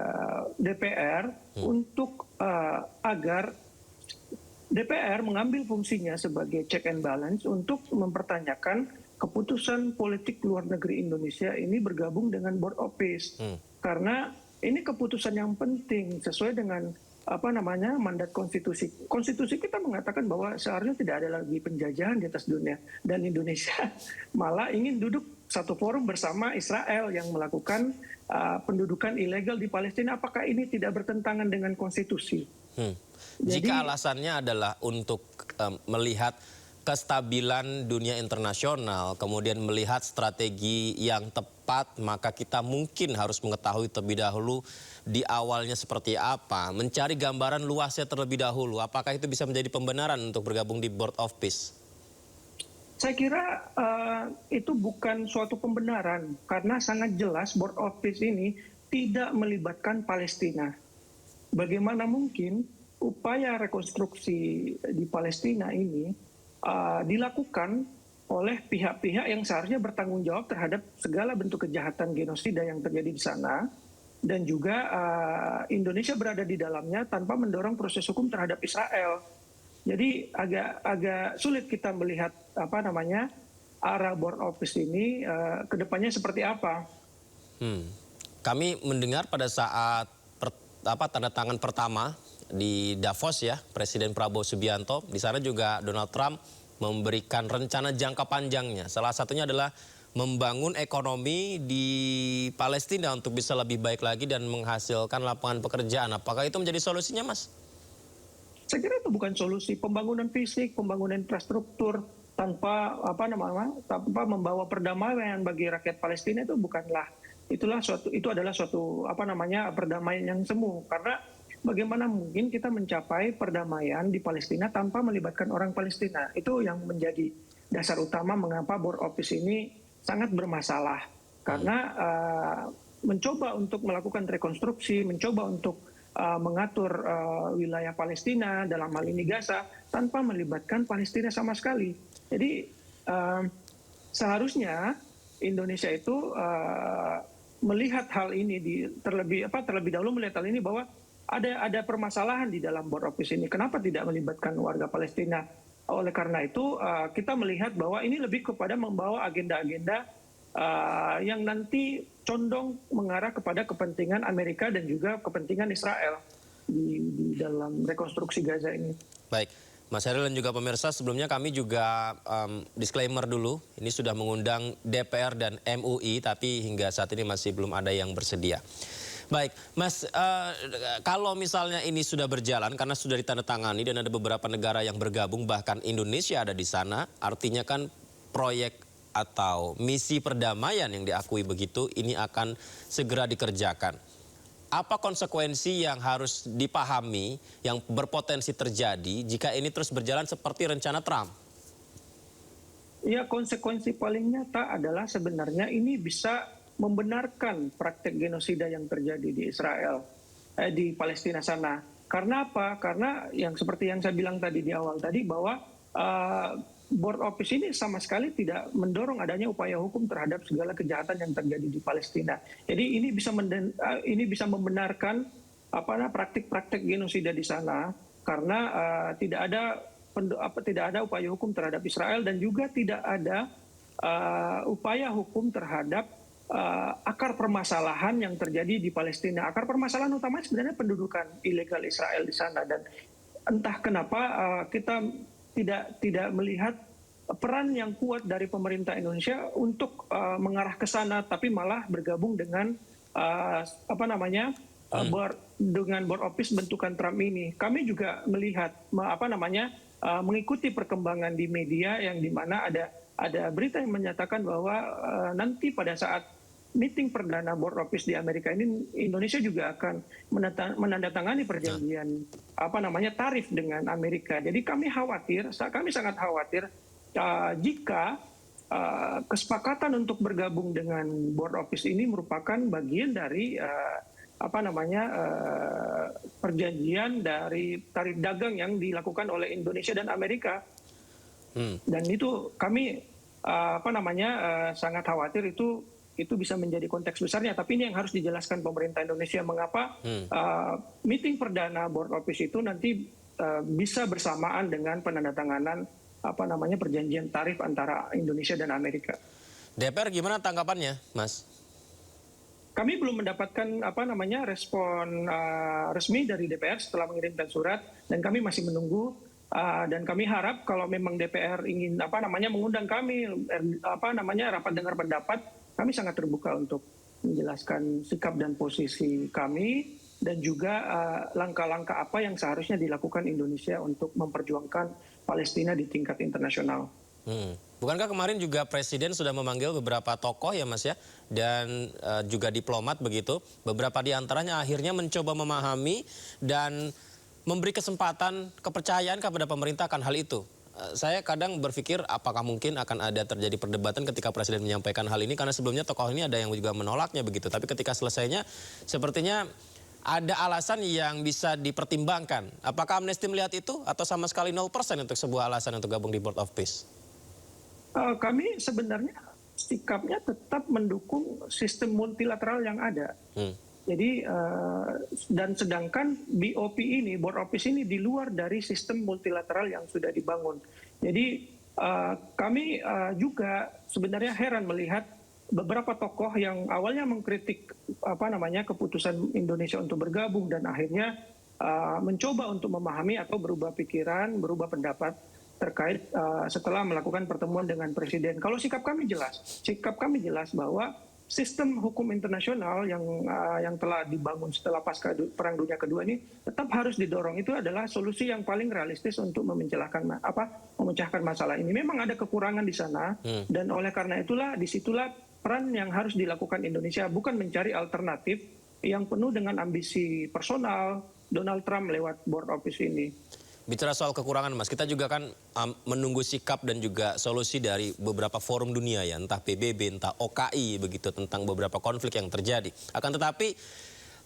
DPR untuk agar DPR mengambil fungsinya sebagai check and balance untuk mempertanyakan keputusan politik luar negeri Indonesia ini bergabung dengan Board of Peace. Karena ini keputusan yang penting sesuai dengan mandat konstitusi. Konstitusi kita mengatakan bahwa seharusnya tidak ada lagi penjajahan di atas dunia, dan Indonesia malah ingin duduk satu forum bersama Israel yang melakukan pendudukan ilegal di Palestina. Apakah ini tidak bertentangan dengan konstitusi? Jika alasannya adalah untuk melihat kestabilan dunia internasional, kemudian melihat strategi yang tepat, maka kita mungkin harus mengetahui terlebih dahulu di awalnya seperti apa, mencari gambaran luasnya terlebih dahulu. Apakah itu bisa menjadi pembenaran untuk bergabung di Board of Peace? Saya kira itu bukan suatu pembenaran, karena sangat jelas Board of Peace ini tidak melibatkan Palestina. Bagaimana mungkin upaya rekonstruksi di Palestina ini dilakukan oleh pihak-pihak yang seharusnya bertanggung jawab terhadap segala bentuk kejahatan genosida yang terjadi di sana, dan juga Indonesia berada di dalamnya tanpa mendorong proses hukum terhadap Israel. Jadi agak sulit kita melihat arah Board of Peace ini kedepannya seperti apa. Kami mendengar pada saat tanda tangan pertama di Davos ya, Presiden Prabowo Subianto, di sana juga Donald Trump memberikan rencana jangka panjangnya. Salah satunya adalah membangun ekonomi di Palestina untuk bisa lebih baik lagi dan menghasilkan lapangan pekerjaan. Apakah itu menjadi solusinya, Mas? Saya kira itu bukan solusi. Pembangunan fisik, pembangunan infrastruktur tanpa tanpa membawa perdamaian bagi rakyat Palestina itu itu adalah suatu perdamaian yang semu. Karena bagaimana mungkin kita mencapai perdamaian di Palestina tanpa melibatkan orang Palestina? Itu yang menjadi dasar utama mengapa Board of Peace ini sangat bermasalah. Karena mencoba untuk melakukan rekonstruksi, mencoba untuk mengatur wilayah Palestina, dalam hal ini Gaza, tanpa melibatkan Palestina sama sekali. Jadi seharusnya Indonesia itu melihat hal ini terlebih dahulu melihat hal ini bahwa ada permasalahan di dalam Board of Peace ini. Kenapa tidak melibatkan warga Palestina? Oleh karena itu kita melihat bahwa ini lebih kepada membawa agenda-agenda yang nanti condong mengarah kepada kepentingan Amerika dan juga kepentingan Israel di dalam rekonstruksi Gaza ini. Baik, Mas Heryl dan juga pemirsa, sebelumnya kami juga disclaimer dulu, ini sudah mengundang DPR dan MUI, tapi hingga saat ini masih belum ada yang bersedia. Baik, Mas, kalau misalnya ini sudah berjalan karena sudah ditandatangani dan ada beberapa negara yang bergabung, bahkan Indonesia ada di sana, artinya kan proyek atau misi perdamaian yang diakui begitu ini akan segera dikerjakan. Apa konsekuensi yang harus dipahami yang berpotensi terjadi jika ini terus berjalan seperti rencana Trump? Ya, konsekuensi paling nyata adalah sebenarnya ini bisa membenarkan praktek genosida yang terjadi di Israel. di Palestina sana. Karena apa? Karena yang seperti yang saya bilang tadi di awal tadi bahwa Board Office ini sama sekali tidak mendorong adanya upaya hukum terhadap segala kejahatan yang terjadi di Palestina. Jadi ini bisa membenarkan praktik-praktik genosida di sana karena tidak ada upaya hukum terhadap Israel dan juga tidak ada upaya hukum terhadap akar permasalahan yang terjadi di Palestina. Akar permasalahan utamanya sebenarnya pendudukan ilegal Israel di sana, dan entah kenapa kita tidak melihat peran yang kuat dari pemerintah Indonesia untuk mengarah ke sana, tapi malah bergabung dengan dengan Board Office bentukan Trump ini. Kami juga melihat mengikuti perkembangan di media yang dimana ada berita yang menyatakan bahwa nanti pada saat meeting perdana Board Office di Amerika ini, Indonesia juga akan menandatangani perjanjian tarif dengan Amerika. Jadi kami sangat khawatir jika kesepakatan untuk bergabung dengan Board Office ini merupakan bagian dari perjanjian dari tarif dagang yang dilakukan oleh Indonesia dan Amerika. Dan itu kami sangat khawatir itu bisa menjadi konteks besarnya. Tapi ini yang harus dijelaskan pemerintah Indonesia mengapa meeting perdana Board Office itu nanti bisa bersamaan dengan penandatanganan perjanjian tarif antara Indonesia dan Amerika. DPR gimana tanggapannya, Mas? Kami belum mendapatkan respon resmi dari DPR setelah mengirimkan surat, dan kami masih menunggu. Dan kami harap kalau memang DPR ingin mengundang kami rapat dengar pendapat, kami sangat terbuka untuk menjelaskan sikap dan posisi kami dan juga langkah-langkah apa yang seharusnya dilakukan Indonesia untuk memperjuangkan Palestina di tingkat internasional. Bukankah kemarin juga Presiden sudah memanggil beberapa tokoh ya Mas ya, dan juga diplomat begitu, beberapa di antaranya akhirnya mencoba memahami dan memberi kesempatan kepercayaan kepada pemerintah akan hal itu. Saya kadang berpikir apakah mungkin akan ada terjadi perdebatan ketika Presiden menyampaikan hal ini, karena sebelumnya tokoh ini ada yang juga menolaknya begitu. Tapi ketika selesainya sepertinya ada alasan yang bisa dipertimbangkan. Apakah Amnesty melihat itu atau sama sekali 0% untuk sebuah alasan untuk gabung di Board of Peace? Kami sebenarnya sikapnya tetap mendukung sistem multilateral yang ada. Jadi dan sedangkan BOP ini, Board of Peace ini di luar dari sistem multilateral yang sudah dibangun. Jadi kami juga sebenarnya heran melihat beberapa tokoh yang awalnya mengkritik keputusan Indonesia untuk bergabung dan akhirnya mencoba untuk memahami atau berubah pikiran, berubah pendapat terkait setelah melakukan pertemuan dengan Presiden. Kalau sikap kami jelas bahwa sistem hukum internasional yang telah dibangun setelah pasca Perang Dunia Kedua ini tetap harus didorong. Itu adalah solusi yang paling realistis untuk memecahkan masalah ini. Memang ada kekurangan di sana, dan oleh karena itulah disitulah peran yang harus dilakukan Indonesia, bukan mencari alternatif yang penuh dengan ambisi personal Donald Trump lewat Board of Peace ini. Bicara soal kekurangan Mas, kita juga kan menunggu sikap dan juga solusi dari beberapa forum dunia ya, entah PBB, entah OKI begitu, tentang beberapa konflik yang terjadi. Akan tetapi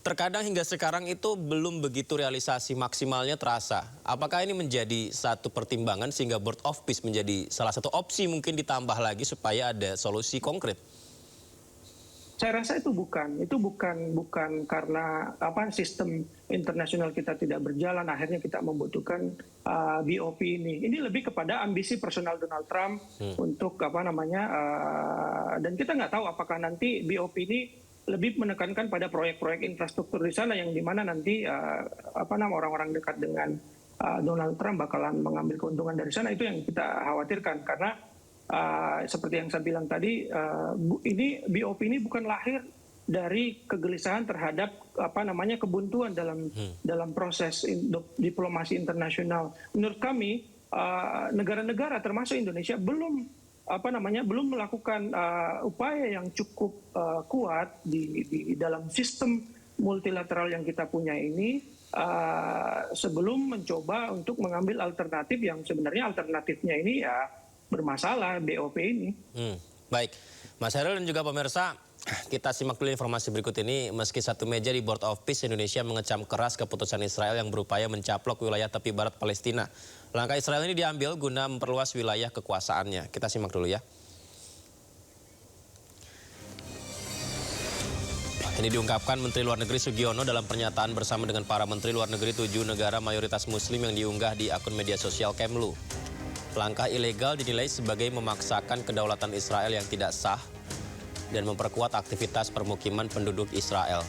terkadang hingga sekarang itu belum begitu realisasi maksimalnya terasa. Apakah ini menjadi satu pertimbangan sehingga Board of Peace menjadi salah satu opsi mungkin ditambah lagi supaya ada solusi konkret? Saya rasa itu bukan karena sistem internasional kita tidak berjalan akhirnya kita membutuhkan BOP ini. Ini lebih kepada ambisi personal Donald Trump untuk dan kita nggak tahu apakah nanti BOP ini lebih menekankan pada proyek-proyek infrastruktur di sana yang dimana nanti orang-orang dekat dengan Donald Trump bakalan mengambil keuntungan dari sana. Itu yang kita khawatirkan karena seperti yang saya bilang tadi, ini BOP ini bukan lahir dari kegelisahan terhadap kebuntuan dalam proses diplomasi internasional. Menurut kami, negara-negara termasuk Indonesia belum melakukan upaya yang cukup kuat di dalam sistem multilateral yang kita punya ini sebelum mencoba untuk mengambil alternatif yang sebenarnya alternatifnya ini ya bermasalah BOP ini. Baik, Mas Hairil dan juga pemirsa, Kita simak dulu informasi berikut ini. Meski satu meja di Board of Peace, Indonesia mengecam keras keputusan Israel yang berupaya mencaplok wilayah tepi barat Palestina. Langkah Israel ini diambil guna memperluas wilayah kekuasaannya. Kita simak dulu ya. Ini diungkapkan Menteri Luar Negeri Sugiono dalam pernyataan bersama dengan para Menteri Luar Negeri 7 negara mayoritas Muslim yang diunggah di akun media sosial Kemlu. Langkah ilegal dinilai sebagai memaksakan kedaulatan Israel yang tidak sah dan memperkuat aktivitas permukiman penduduk Israel.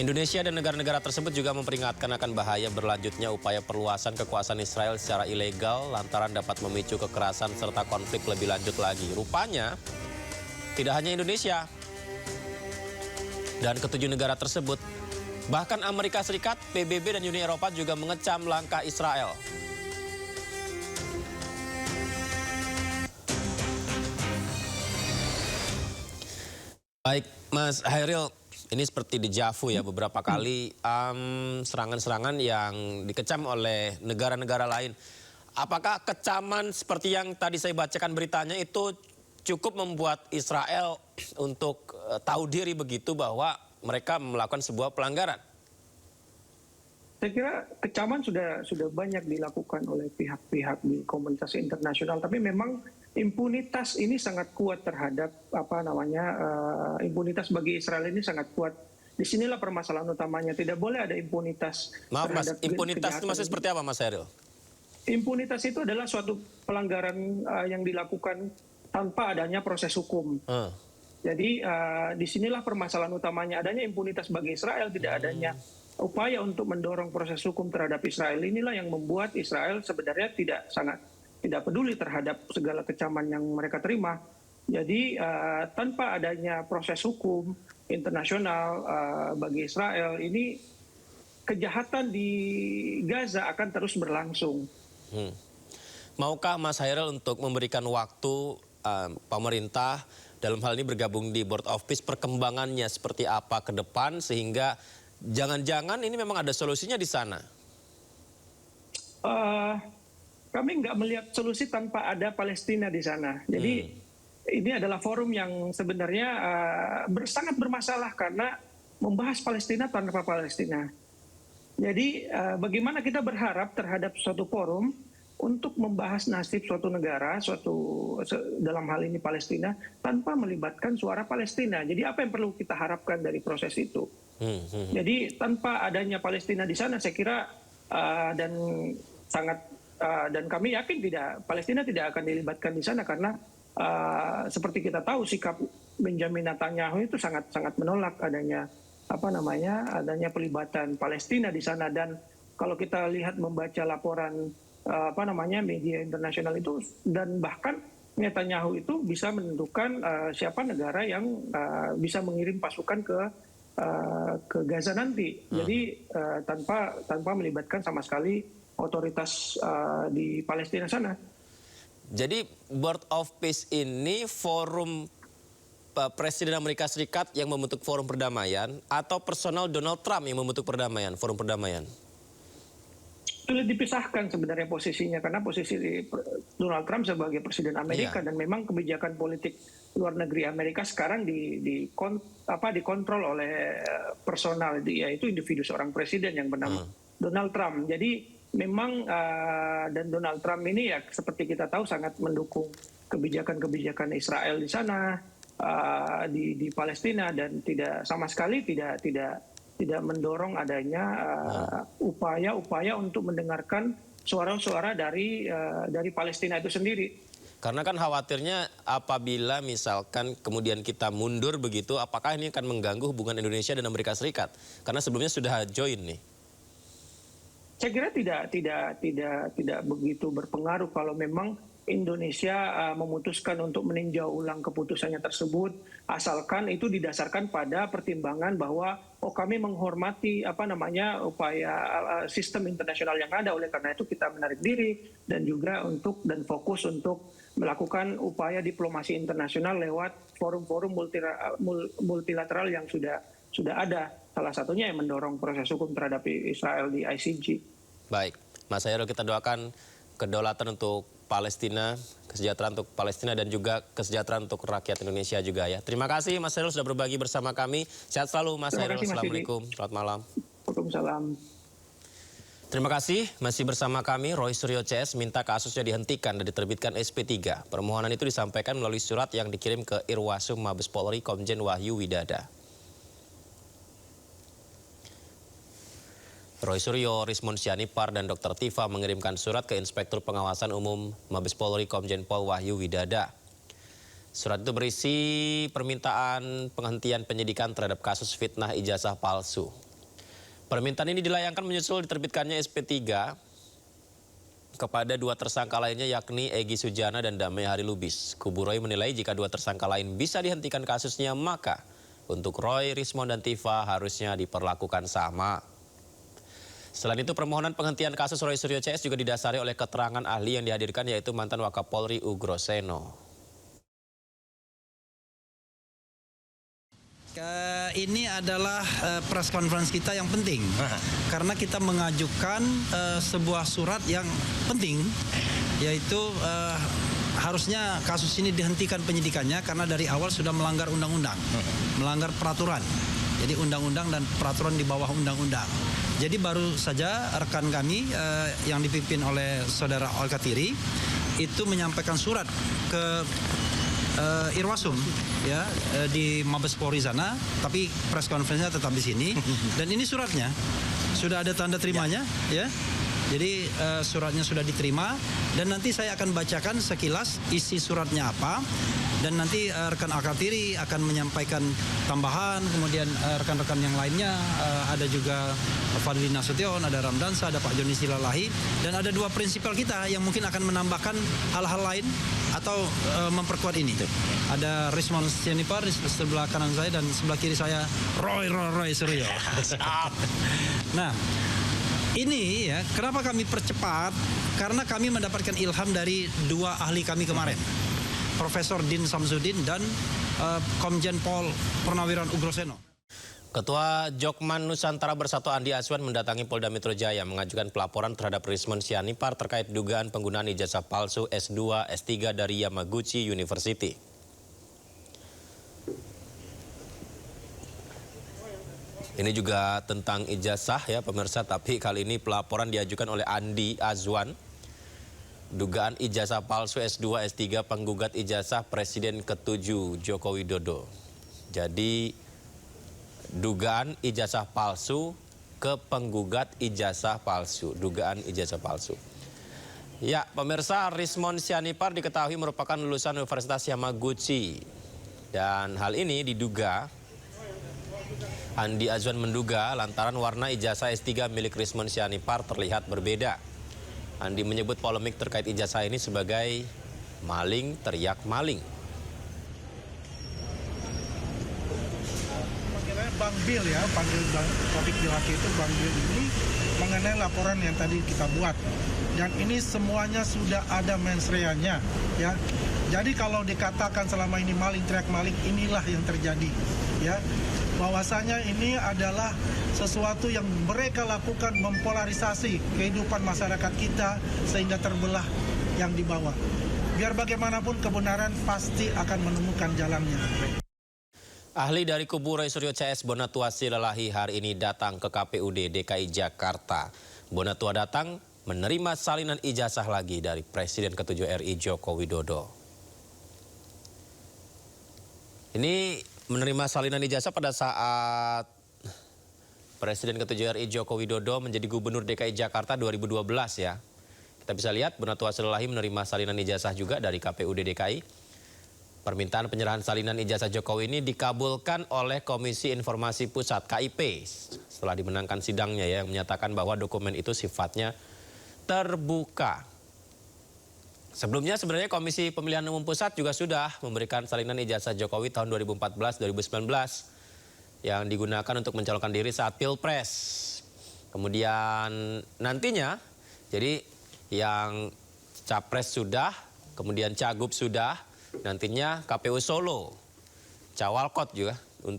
Indonesia dan negara-negara tersebut juga memperingatkan akan bahaya berlanjutnya upaya perluasan kekuasaan Israel secara ilegal lantaran dapat memicu kekerasan serta konflik lebih lanjut lagi. Rupanya, tidak hanya Indonesia dan ketujuh negara tersebut, bahkan Amerika Serikat, PBB, dan Uni Eropa juga mengecam langkah Israel. Baik, Mas Hairil, ini seperti dejavu ya, beberapa kali serangan-serangan yang dikecam oleh negara-negara lain. Apakah kecaman seperti yang tadi saya bacakan beritanya itu cukup membuat Israel untuk tahu diri begitu bahwa mereka melakukan sebuah pelanggaran? Saya kira kecaman sudah banyak dilakukan oleh pihak-pihak di komunitas internasional, tapi memang impunitas ini sangat kuat terhadap impunitas bagi Israel ini sangat kuat. Disinilah permasalahan utamanya, tidak boleh ada impunitas. Maaf Mas, impunitas itu maksudnya seperti apa Mas Hairil? Impunitas itu adalah suatu pelanggaran yang dilakukan tanpa adanya proses hukum. Jadi disinilah permasalahan utamanya, adanya impunitas bagi Israel, tidak adanya upaya untuk mendorong proses hukum terhadap Israel. Inilah yang membuat Israel sebenarnya tidak peduli terhadap segala kecaman yang mereka terima. Jadi tanpa adanya proses hukum internasional bagi Israel, ini kejahatan di Gaza akan terus berlangsung. Maukah Mas Hairil untuk memberikan waktu pemerintah dalam hal ini bergabung di Board of Peace, perkembangannya seperti apa ke depan sehingga jangan-jangan ini memang ada solusinya di sana? Kami nggak melihat solusi tanpa ada Palestina di sana. Jadi ini adalah forum yang sebenarnya sangat bermasalah karena membahas Palestina tanpa Palestina. Jadi bagaimana kita berharap terhadap suatu forum untuk membahas nasib suatu negara, dalam hal ini Palestina, tanpa melibatkan suara Palestina. Jadi apa yang perlu kita harapkan dari proses itu? Jadi tanpa adanya Palestina di sana, saya kira dan kami yakin Palestina tidak akan dilibatkan di sana karena seperti kita tahu sikap Benjamin Netanyahu itu sangat menolak adanya pelibatan Palestina di sana. Dan kalau kita lihat membaca laporan media internasional itu, dan bahkan Netanyahu itu bisa menentukan siapa negara yang bisa mengirim pasukan ke Gaza nanti. Jadi tanpa melibatkan sama sekali otoritas di Palestina sana. Jadi Board of Peace ini forum Presiden Amerika Serikat yang membentuk forum perdamaian atau personal Donald Trump yang membentuk forum perdamaian? Sulit dipisahkan sebenarnya posisinya, karena posisi Donald Trump sebagai Presiden Amerika dan memang kebijakan politik luar negeri Amerika sekarang dikontrol oleh personal, yaitu individu seorang presiden yang bernama Donald Trump. Jadi memang dan Donald Trump ini ya seperti kita tahu sangat mendukung kebijakan-kebijakan Israel di sana, di Palestina, dan sama sekali tidak mendorong adanya upaya-upaya untuk mendengarkan suara-suara dari Palestina itu sendiri. Karena kan khawatirnya apabila misalkan kemudian kita mundur begitu, apakah ini akan mengganggu hubungan Indonesia dan Amerika Serikat? Karena sebelumnya sudah join nih. Saya kira tidak begitu berpengaruh kalau memang Indonesia memutuskan untuk meninjau ulang keputusannya tersebut, asalkan itu didasarkan pada pertimbangan bahwa kami menghormati upaya sistem internasional yang ada, oleh karena itu kita menarik diri dan juga fokus untuk melakukan upaya diplomasi internasional lewat forum-forum multilateral yang sudah ada, salah satunya yang mendorong proses hukum terhadap Israel di ICJ. Baik, Mas Hairil, kita doakan kedaulatan untuk Palestina kesejahteraan untuk Palestina dan juga kesejahteraan untuk rakyat Indonesia juga ya. Terima kasih Mas Hairil sudah berbagi bersama kami. Sehat selalu Mas Hairil. Assalamualaikum. Selamat malam. Waalaikumsalam. Terima kasih. Masih bersama kami, Roy Suryo CS minta kasusnya dihentikan dan diterbitkan SP3. Permohonan itu disampaikan melalui surat yang dikirim ke Irwasum Mabes Polri Komjen Wahyu Widada. Roy Suryo, Rismond Sianipar, dan Dr. Tifa mengirimkan surat ke Inspektur Pengawasan Umum Mabes Polri Komjen Pol Wahyu Widada. Surat itu berisi permintaan penghentian penyidikan terhadap kasus fitnah ijazah palsu. Permintaan ini dilayangkan menyusul diterbitkannya SP3 kepada 2 tersangka lainnya yakni Egy Sujana dan Damai Hari Lubis. Kubu Roy menilai jika 2 tersangka lain bisa dihentikan kasusnya, maka untuk Roy, Rismond, dan Tifa harusnya diperlakukan sama. Selain itu, permohonan penghentian kasus Roy Suryo CS juga didasari oleh keterangan ahli yang dihadirkan yaitu mantan Wakapolri Ugroseno. Ini adalah press conference kita yang penting karena kita mengajukan sebuah surat yang penting, yaitu harusnya kasus ini dihentikan penyidikannya karena dari awal sudah melanggar undang-undang, melanggar peraturan. Jadi undang-undang dan peraturan di bawah undang-undang. Jadi baru saja rekan kami yang dipimpin oleh Saudara Al-Katiri itu menyampaikan surat ke Irwasum ya di Mabes Polri sana, tapi press conference-nya tetap di sini. Dan ini suratnya sudah ada tanda terimanya ya. Jadi suratnya sudah diterima dan nanti saya akan bacakan sekilas isi suratnya apa. Dan nanti rekan Al-Katiri akan menyampaikan tambahan, kemudian rekan-rekan yang lainnya ada juga Fadli Nasution, ada Ramdansa, ada Pak Joni Silalahi, dan ada 2 prinsipal kita yang mungkin akan menambahkan hal-hal lain atau memperkuat ini. Ada Rismond Sianipar di sebelah kanan saya dan sebelah kiri saya Roy Suryo. Nah, ini ya kenapa kami percepat? Karena kami mendapatkan ilham dari 2 ahli kami kemarin. Profesor Din Samsudin dan Komjen Pol Purnawiran Ugroseno. Ketua Jokman Nusantara Bersatu Andi Azwan mendatangi Polda Metro Jaya mengajukan pelaporan terhadap Rismond Sianipar terkait dugaan penggunaan ijazah palsu S2, S3 dari Yamaguchi University. Ini juga tentang ijazah ya pemirsa, tapi kali ini pelaporan diajukan oleh Andi Azwan. Dugaan ijazah palsu S2, S3 penggugat ijazah Presiden ke-7 Joko Widodo. Jadi dugaan ijazah palsu ke penggugat ijazah palsu. Dugaan ijazah palsu. Ya pemirsa, Rismond Sianipar diketahui merupakan lulusan Universitas Yamaguchi. Dan hal ini diduga, Andi Azwan menduga lantaran warna ijazah S3 milik Rismond Sianipar terlihat berbeda. Andi menyebut polemik terkait ijazah ini sebagai maling teriak maling. Bang Bill ya, panggil topik di laki itu Bang Bill ini mengenai laporan yang tadi kita buat. Dan ini semuanya sudah ada mens reanya ya. Jadi kalau dikatakan selama ini maling teriak maling, inilah yang terjadi ya. Bahwasanya ini adalah sesuatu yang mereka lakukan mempolarisasi kehidupan masyarakat kita sehingga terbelah yang di bawah. Biar bagaimanapun kebenaran pasti akan menemukan jalannya. Ahli dari kubu Roy Suryo CS Bonatua Silalahi hari ini datang ke KPUD DKI Jakarta. Bonatua datang menerima salinan ijazah lagi dari Presiden ke-7 RI Joko Widodo. Ini menerima salinan ijazah pada saat Presiden ke-7 RI Joko Widodo menjadi Gubernur DKI Jakarta 2012 ya. Kita bisa lihat Bonatua Silalahi menerima salinan ijazah juga dari KPUD DKI. Permintaan penyerahan salinan ijazah Jokowi ini dikabulkan oleh Komisi Informasi Pusat KIP setelah dimenangkan sidangnya ya, yang menyatakan bahwa dokumen itu sifatnya terbuka. Sebelumnya sebenarnya Komisi Pemilihan Umum Pusat juga sudah memberikan salinan ijazah Jokowi tahun 2014-2019 yang digunakan untuk mencalonkan diri saat Pilpres. Kemudian nantinya, jadi yang Capres sudah, kemudian Cagup sudah, nantinya KPU Solo, Cawalkot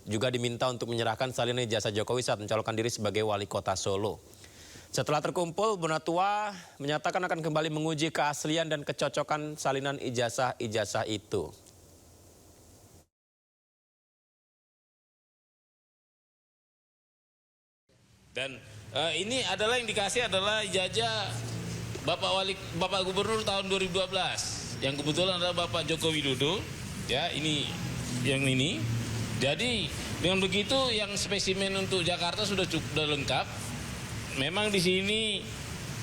juga diminta untuk menyerahkan salinan ijazah Jokowi saat mencalonkan diri sebagai Wali Kota Solo. Setelah terkumpul, Bonatua menyatakan akan kembali menguji keaslian dan kecocokan salinan ijazah-ijazah itu. Dan ini adalah yang dikasih adalah ijazah Bapak Gubernur tahun 2012, yang kebetulan adalah Bapak Joko Widodo. Ya, ini yang ini. Jadi dengan begitu yang spesimen untuk Jakarta sudah lengkap. Memang di sini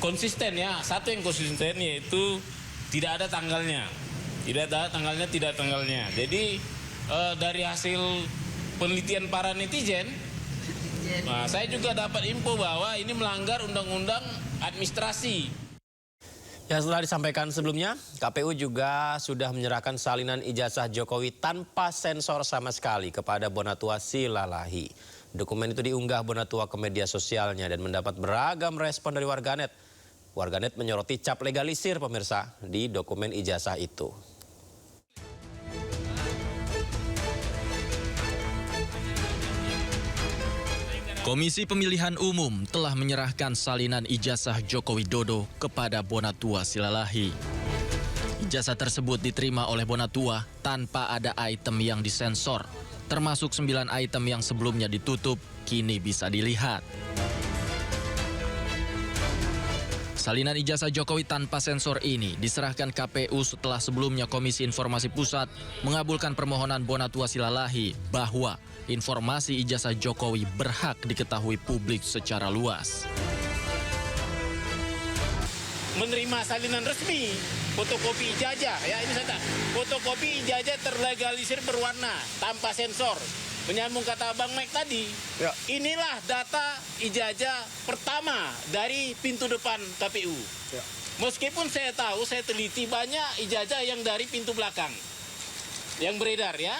konsisten ya. Satu yang konsisten yaitu tidak ada tanggalnya. Tidak ada tanggalnya. Jadi dari hasil penelitian para netizen, nah, saya juga dapat info bahwa ini melanggar undang-undang administrasi. Ya, setelah disampaikan sebelumnya, KPU juga sudah menyerahkan salinan ijazah Jokowi tanpa sensor sama sekali kepada Bonatua Silalahi. Dokumen itu diunggah Bonatua ke media sosialnya dan mendapat beragam respon dari warganet. Warganet menyoroti cap legalisir pemirsa di dokumen ijazah itu. Komisi Pemilihan Umum telah menyerahkan salinan ijazah Joko Widodo kepada Bonatua Silalahi. Ijazah tersebut diterima oleh Bonatua tanpa ada item yang disensor, termasuk 9 item yang sebelumnya ditutup, kini bisa dilihat. Salinan ijazah Jokowi tanpa sensor ini diserahkan KPU setelah sebelumnya Komisi Informasi Pusat mengabulkan permohonan Bonatua Silalahi bahwa informasi ijazah Jokowi berhak diketahui publik secara luas. Menerima salinan resmi, fotokopi ijazah, ya ini saya fotokopi ijazah terlegalisir berwarna tanpa sensor. Menyambung kata Bang Mike tadi, inilah data ijazah pertama dari pintu depan KPU. Meskipun saya tahu, saya teliti banyak ijazah yang dari pintu belakang yang beredar ya.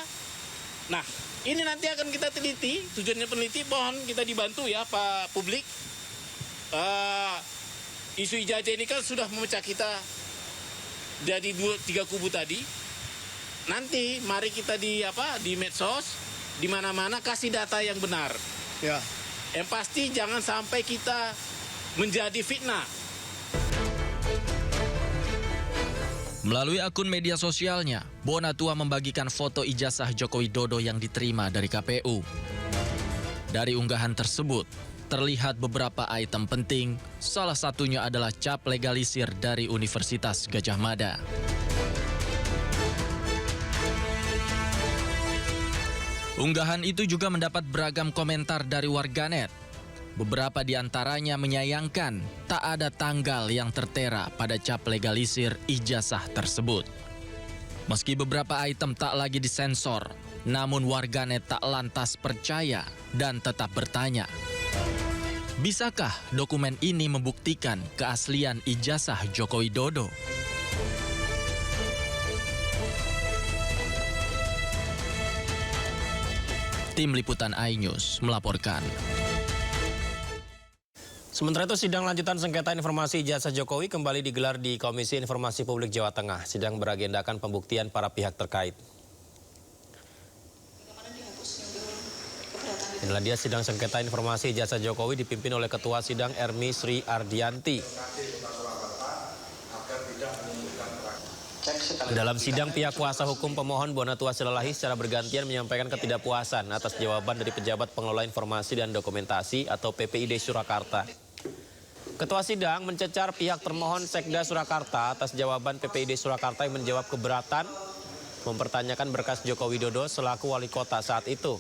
Nah, ini nanti akan kita teliti, tujuannya peneliti, mohon kita dibantu ya Pak publik. Isu ijazah ini kan sudah memecah kita dari 3 kubu tadi. Nanti mari kita di medsos, di mana-mana kasih data yang benar. Ya. Yang pasti jangan sampai kita menjadi fitnah. Melalui akun media sosialnya, Bonatua membagikan foto ijazah Joko Widodo yang diterima dari KPU. Dari unggahan tersebut, terlihat beberapa item penting, salah satunya adalah cap legalisir dari Universitas Gadjah Mada. Unggahan itu juga mendapat beragam komentar dari warganet. Beberapa di antaranya menyayangkan tak ada tanggal yang tertera pada cap legalisir ijazah tersebut. Meski beberapa item tak lagi disensor, namun warganet tak lantas percaya dan tetap bertanya, bisakah dokumen ini membuktikan keaslian ijazah Joko Widodo? Tim Liputan iNews melaporkan. Sementara itu, sidang lanjutan sengketa informasi ijazah Jokowi kembali digelar di Komisi Informasi Publik Jawa Tengah. Sidang beragendakan pembuktian para pihak terkait. Inilah dia sidang sengketa informasi ijazah Jokowi dipimpin oleh Ketua Sidang Ermi Sri Ardianti. Dalam sidang, pihak kuasa hukum pemohon Bonatua Silalahi secara bergantian menyampaikan ketidakpuasan atas jawaban dari pejabat pengelola informasi dan dokumentasi atau PPID Surakarta. Ketua sidang mencecar pihak termohon Sekda Surakarta atas jawaban PPID Surakarta yang menjawab keberatan mempertanyakan berkas Joko Widodo selaku wali kota saat itu.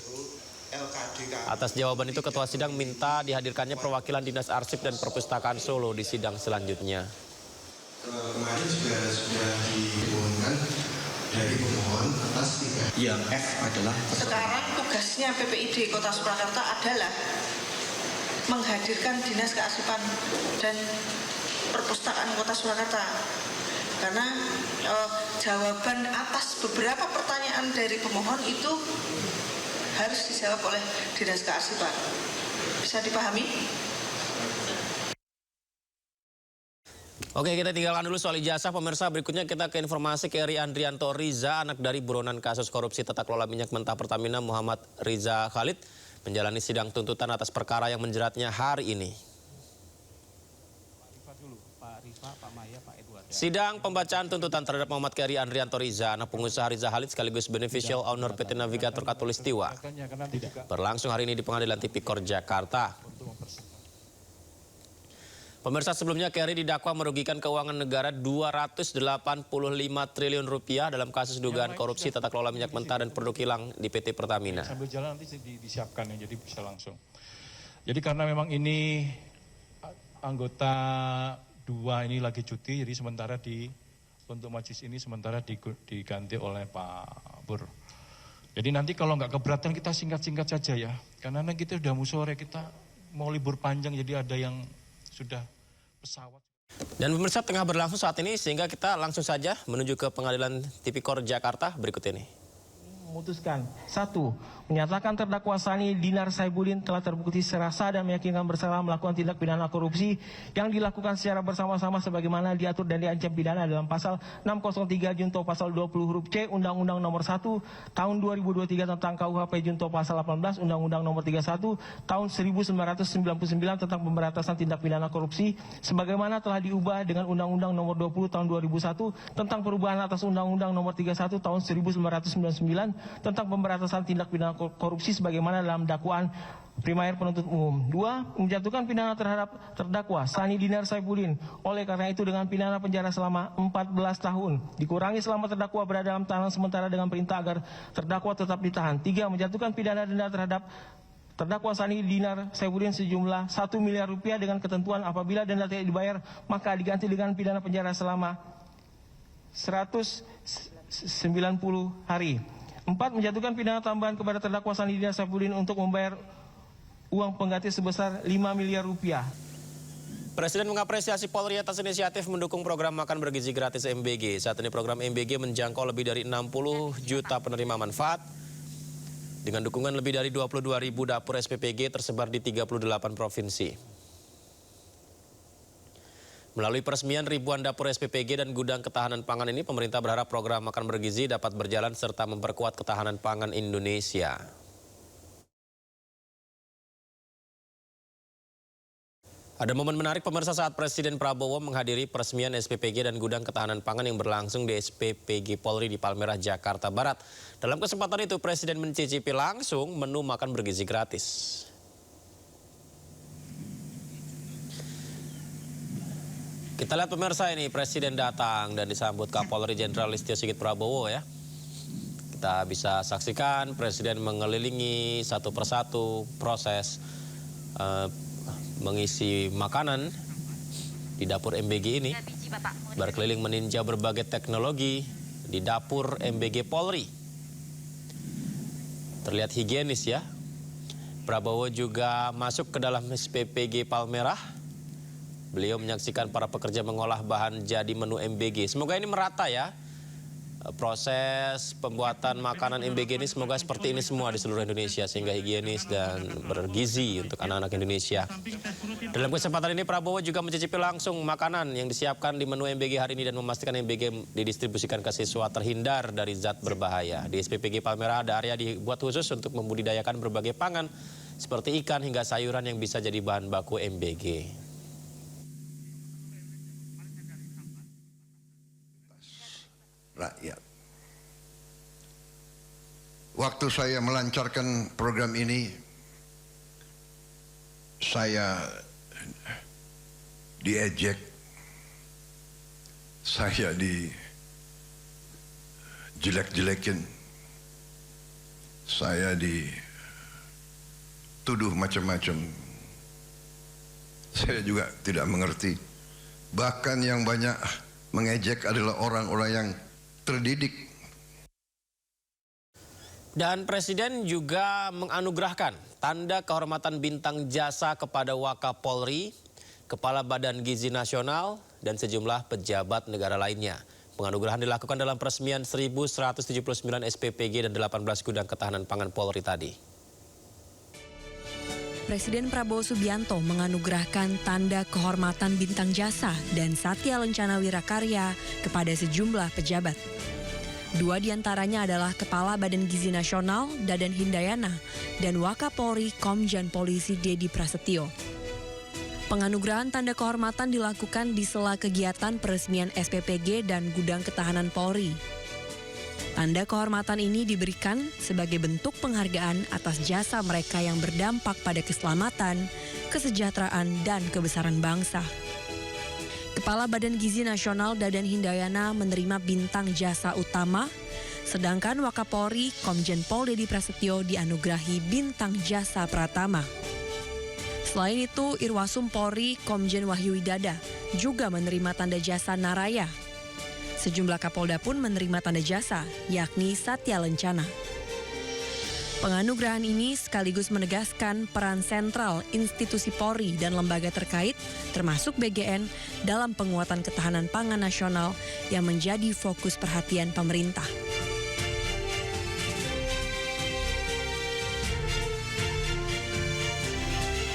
Atas jawaban itu, Ketua sidang minta dihadirkannya perwakilan Dinas Arsip dan Perpustakaan Solo di sidang selanjutnya. Kemarin juga sudah diumumkan dari pemohon atas 3. Yang F adalah sekarang tugasnya PPID Kota Surakarta adalah menghadirkan Dinas Kearsipan dan Perpustakaan Kota Surakarta. Karena jawaban atas beberapa pertanyaan dari pemohon itu harus dijawab oleh Dinas Kearsipan. Bisa dipahami? Oke, kita tinggalkan dulu soal ijazah. Pemirsa, berikutnya kita ke informasi ke Eri Andrianto Riza, anak dari buronan kasus korupsi tata kelola minyak mentah Pertamina Muhammad Riza Khalid, menjalani sidang tuntutan atas perkara yang menjeratnya hari ini. Sidang pembacaan tuntutan terhadap Muhammad Khairi Andrianto Riza, anak pengusaha Riza Khalid sekaligus beneficial owner PT Navigator Katulistiwa, berlangsung hari ini di Pengadilan Tipikor Jakarta. Pemirsa, sebelumnya Khairi didakwa merugikan keuangan negara 285 triliun rupiah dalam kasus dugaan korupsi tata kelola minyak mentah dan produk kilang di PT Pertamina. Sambil jalan nanti disiapkan ya, jadi bisa langsung. Jadi karena memang ini anggota 2 ini lagi cuti, jadi sementara untuk majelis ini sementara diganti oleh Pak Bur. Jadi nanti kalau nggak keberatan kita singkat-singkat saja ya, karena kita sudah mau sore, kita mau libur panjang, jadi ada yang sudah pesawat. Dan pemirsa, tengah berlangsung saat ini sehingga kita langsung saja menuju ke Pengadilan Tipikor Jakarta berikut ini. Memutuskan 1. Menyatakan terdakwa Sani Dinar Saibudin telah terbukti secara sah dan meyakinkan bersalah melakukan tindak pidana korupsi yang dilakukan secara bersama-sama sebagaimana diatur dan diancam pidana dalam pasal 603 junto pasal 20 huruf C Undang-Undang Nomor 1 Tahun 2023 tentang KUHP junto pasal 18 Undang-Undang Nomor 31 Tahun 1999 tentang pemberantasan tindak pidana korupsi sebagaimana telah diubah dengan Undang-Undang Nomor 20 Tahun 2001 tentang perubahan atas Undang-Undang Nomor 31 Tahun 1999 tentang pemberantasan tindak pidana korupsi sebagaimana dalam dakwaan primer penuntut umum. 2. Menjatuhkan pidana terhadap terdakwa Sani Dinar Saibudin. Oleh karena itu dengan pidana penjara selama 14 tahun dikurangi selama terdakwa berada dalam tahanan sementara dengan perintah agar terdakwa tetap ditahan. 3. Menjatuhkan pidana denda terhadap terdakwa Sani Dinar Saibudin sejumlah 1 miliar rupiah dengan ketentuan apabila denda tidak dibayar maka diganti dengan pidana penjara selama 190 hari. 4. Menjatuhkan pidana tambahan kepada terdakwa Sani Dinar Saibudin untuk membayar uang pengganti sebesar 5 miliar rupiah. Presiden mengapresiasi Polri atas inisiatif mendukung program makan bergizi gratis MBG. Saat ini program MBG menjangkau lebih dari 60 juta penerima manfaat dengan dukungan lebih dari 22.000 dapur SPPG tersebar di 38 provinsi. Melalui peresmian ribuan dapur SPPG dan gudang ketahanan pangan ini, pemerintah berharap program makan bergizi dapat berjalan serta memperkuat ketahanan pangan Indonesia. Ada momen menarik pemirsa saat Presiden Prabowo menghadiri peresmian SPPG dan gudang ketahanan pangan yang berlangsung di SPPG Polri di Palmerah, Jakarta Barat. Dalam kesempatan itu, Presiden mencicipi langsung menu makan bergizi gratis. Kita lihat pemirsa, ini Presiden datang dan disambut Kapolri Jenderal Listio Sigit Prabowo ya. Kita bisa saksikan Presiden mengelilingi satu persatu proses mengisi makanan di dapur MBG ini. Berkeliling meninjau berbagai teknologi di dapur MBG Polri. Terlihat higienis ya. Prabowo juga masuk ke dalam SPPG Palmerah. Beliau menyaksikan para pekerja mengolah bahan jadi menu MBG. Semoga ini merata ya. Proses pembuatan makanan MBG ini semoga seperti ini semua di seluruh Indonesia. Sehingga higienis dan bergizi untuk anak-anak Indonesia. Dalam kesempatan ini Prabowo juga mencicipi langsung makanan yang disiapkan di menu MBG hari ini. Dan memastikan MBG didistribusikan ke siswa terhindar dari zat berbahaya. Di SPPG Palmerah ada area dibuat khusus untuk membudidayakan berbagai pangan. Seperti ikan hingga sayuran yang bisa jadi bahan baku MBG. Rakyat. Waktu saya melancarkan program ini, saya diejek, saya dijelek-jelekin, saya dituduh macam-macam. Saya juga tidak mengerti. Bahkan yang banyak mengejek adalah orang-orang yang terdidik. Dan Presiden juga menganugerahkan tanda kehormatan bintang jasa kepada Wakapolri, Kepala Badan Gizi Nasional, dan sejumlah pejabat negara lainnya. Penganugerahan dilakukan dalam peresmian 1.179 SPPG dan 18 gudang ketahanan pangan Polri tadi. Presiden Prabowo Subianto menganugerahkan tanda kehormatan bintang jasa dan Satya Lencana Wirakarya kepada sejumlah pejabat. 2 diantaranya adalah Kepala Badan Gizi Nasional Dadan Hindayana dan Wakapolri Komjen Polisi Dedi Prasetyo. Penganugerahan tanda kehormatan dilakukan di sela kegiatan peresmian SPPG dan Gudang Ketahanan Polri. Tanda kehormatan ini diberikan sebagai bentuk penghargaan atas jasa mereka yang berdampak pada keselamatan, kesejahteraan, dan kebesaran bangsa. Kepala Badan Gizi Nasional Dadan Hindayana menerima bintang jasa utama, sedangkan Wakapolri Komjen Pol Dedi Prasetyo dianugerahi bintang jasa pratama. Selain itu, Irwasum Polri Komjen Wahyu Widada juga menerima tanda jasa Naraya. Sejumlah Kapolda pun menerima tanda jasa, yakni Satya Lencana. Penganugerahan ini sekaligus menegaskan peran sentral institusi Polri dan lembaga terkait, termasuk BGN, dalam penguatan ketahanan pangan nasional yang menjadi fokus perhatian pemerintah.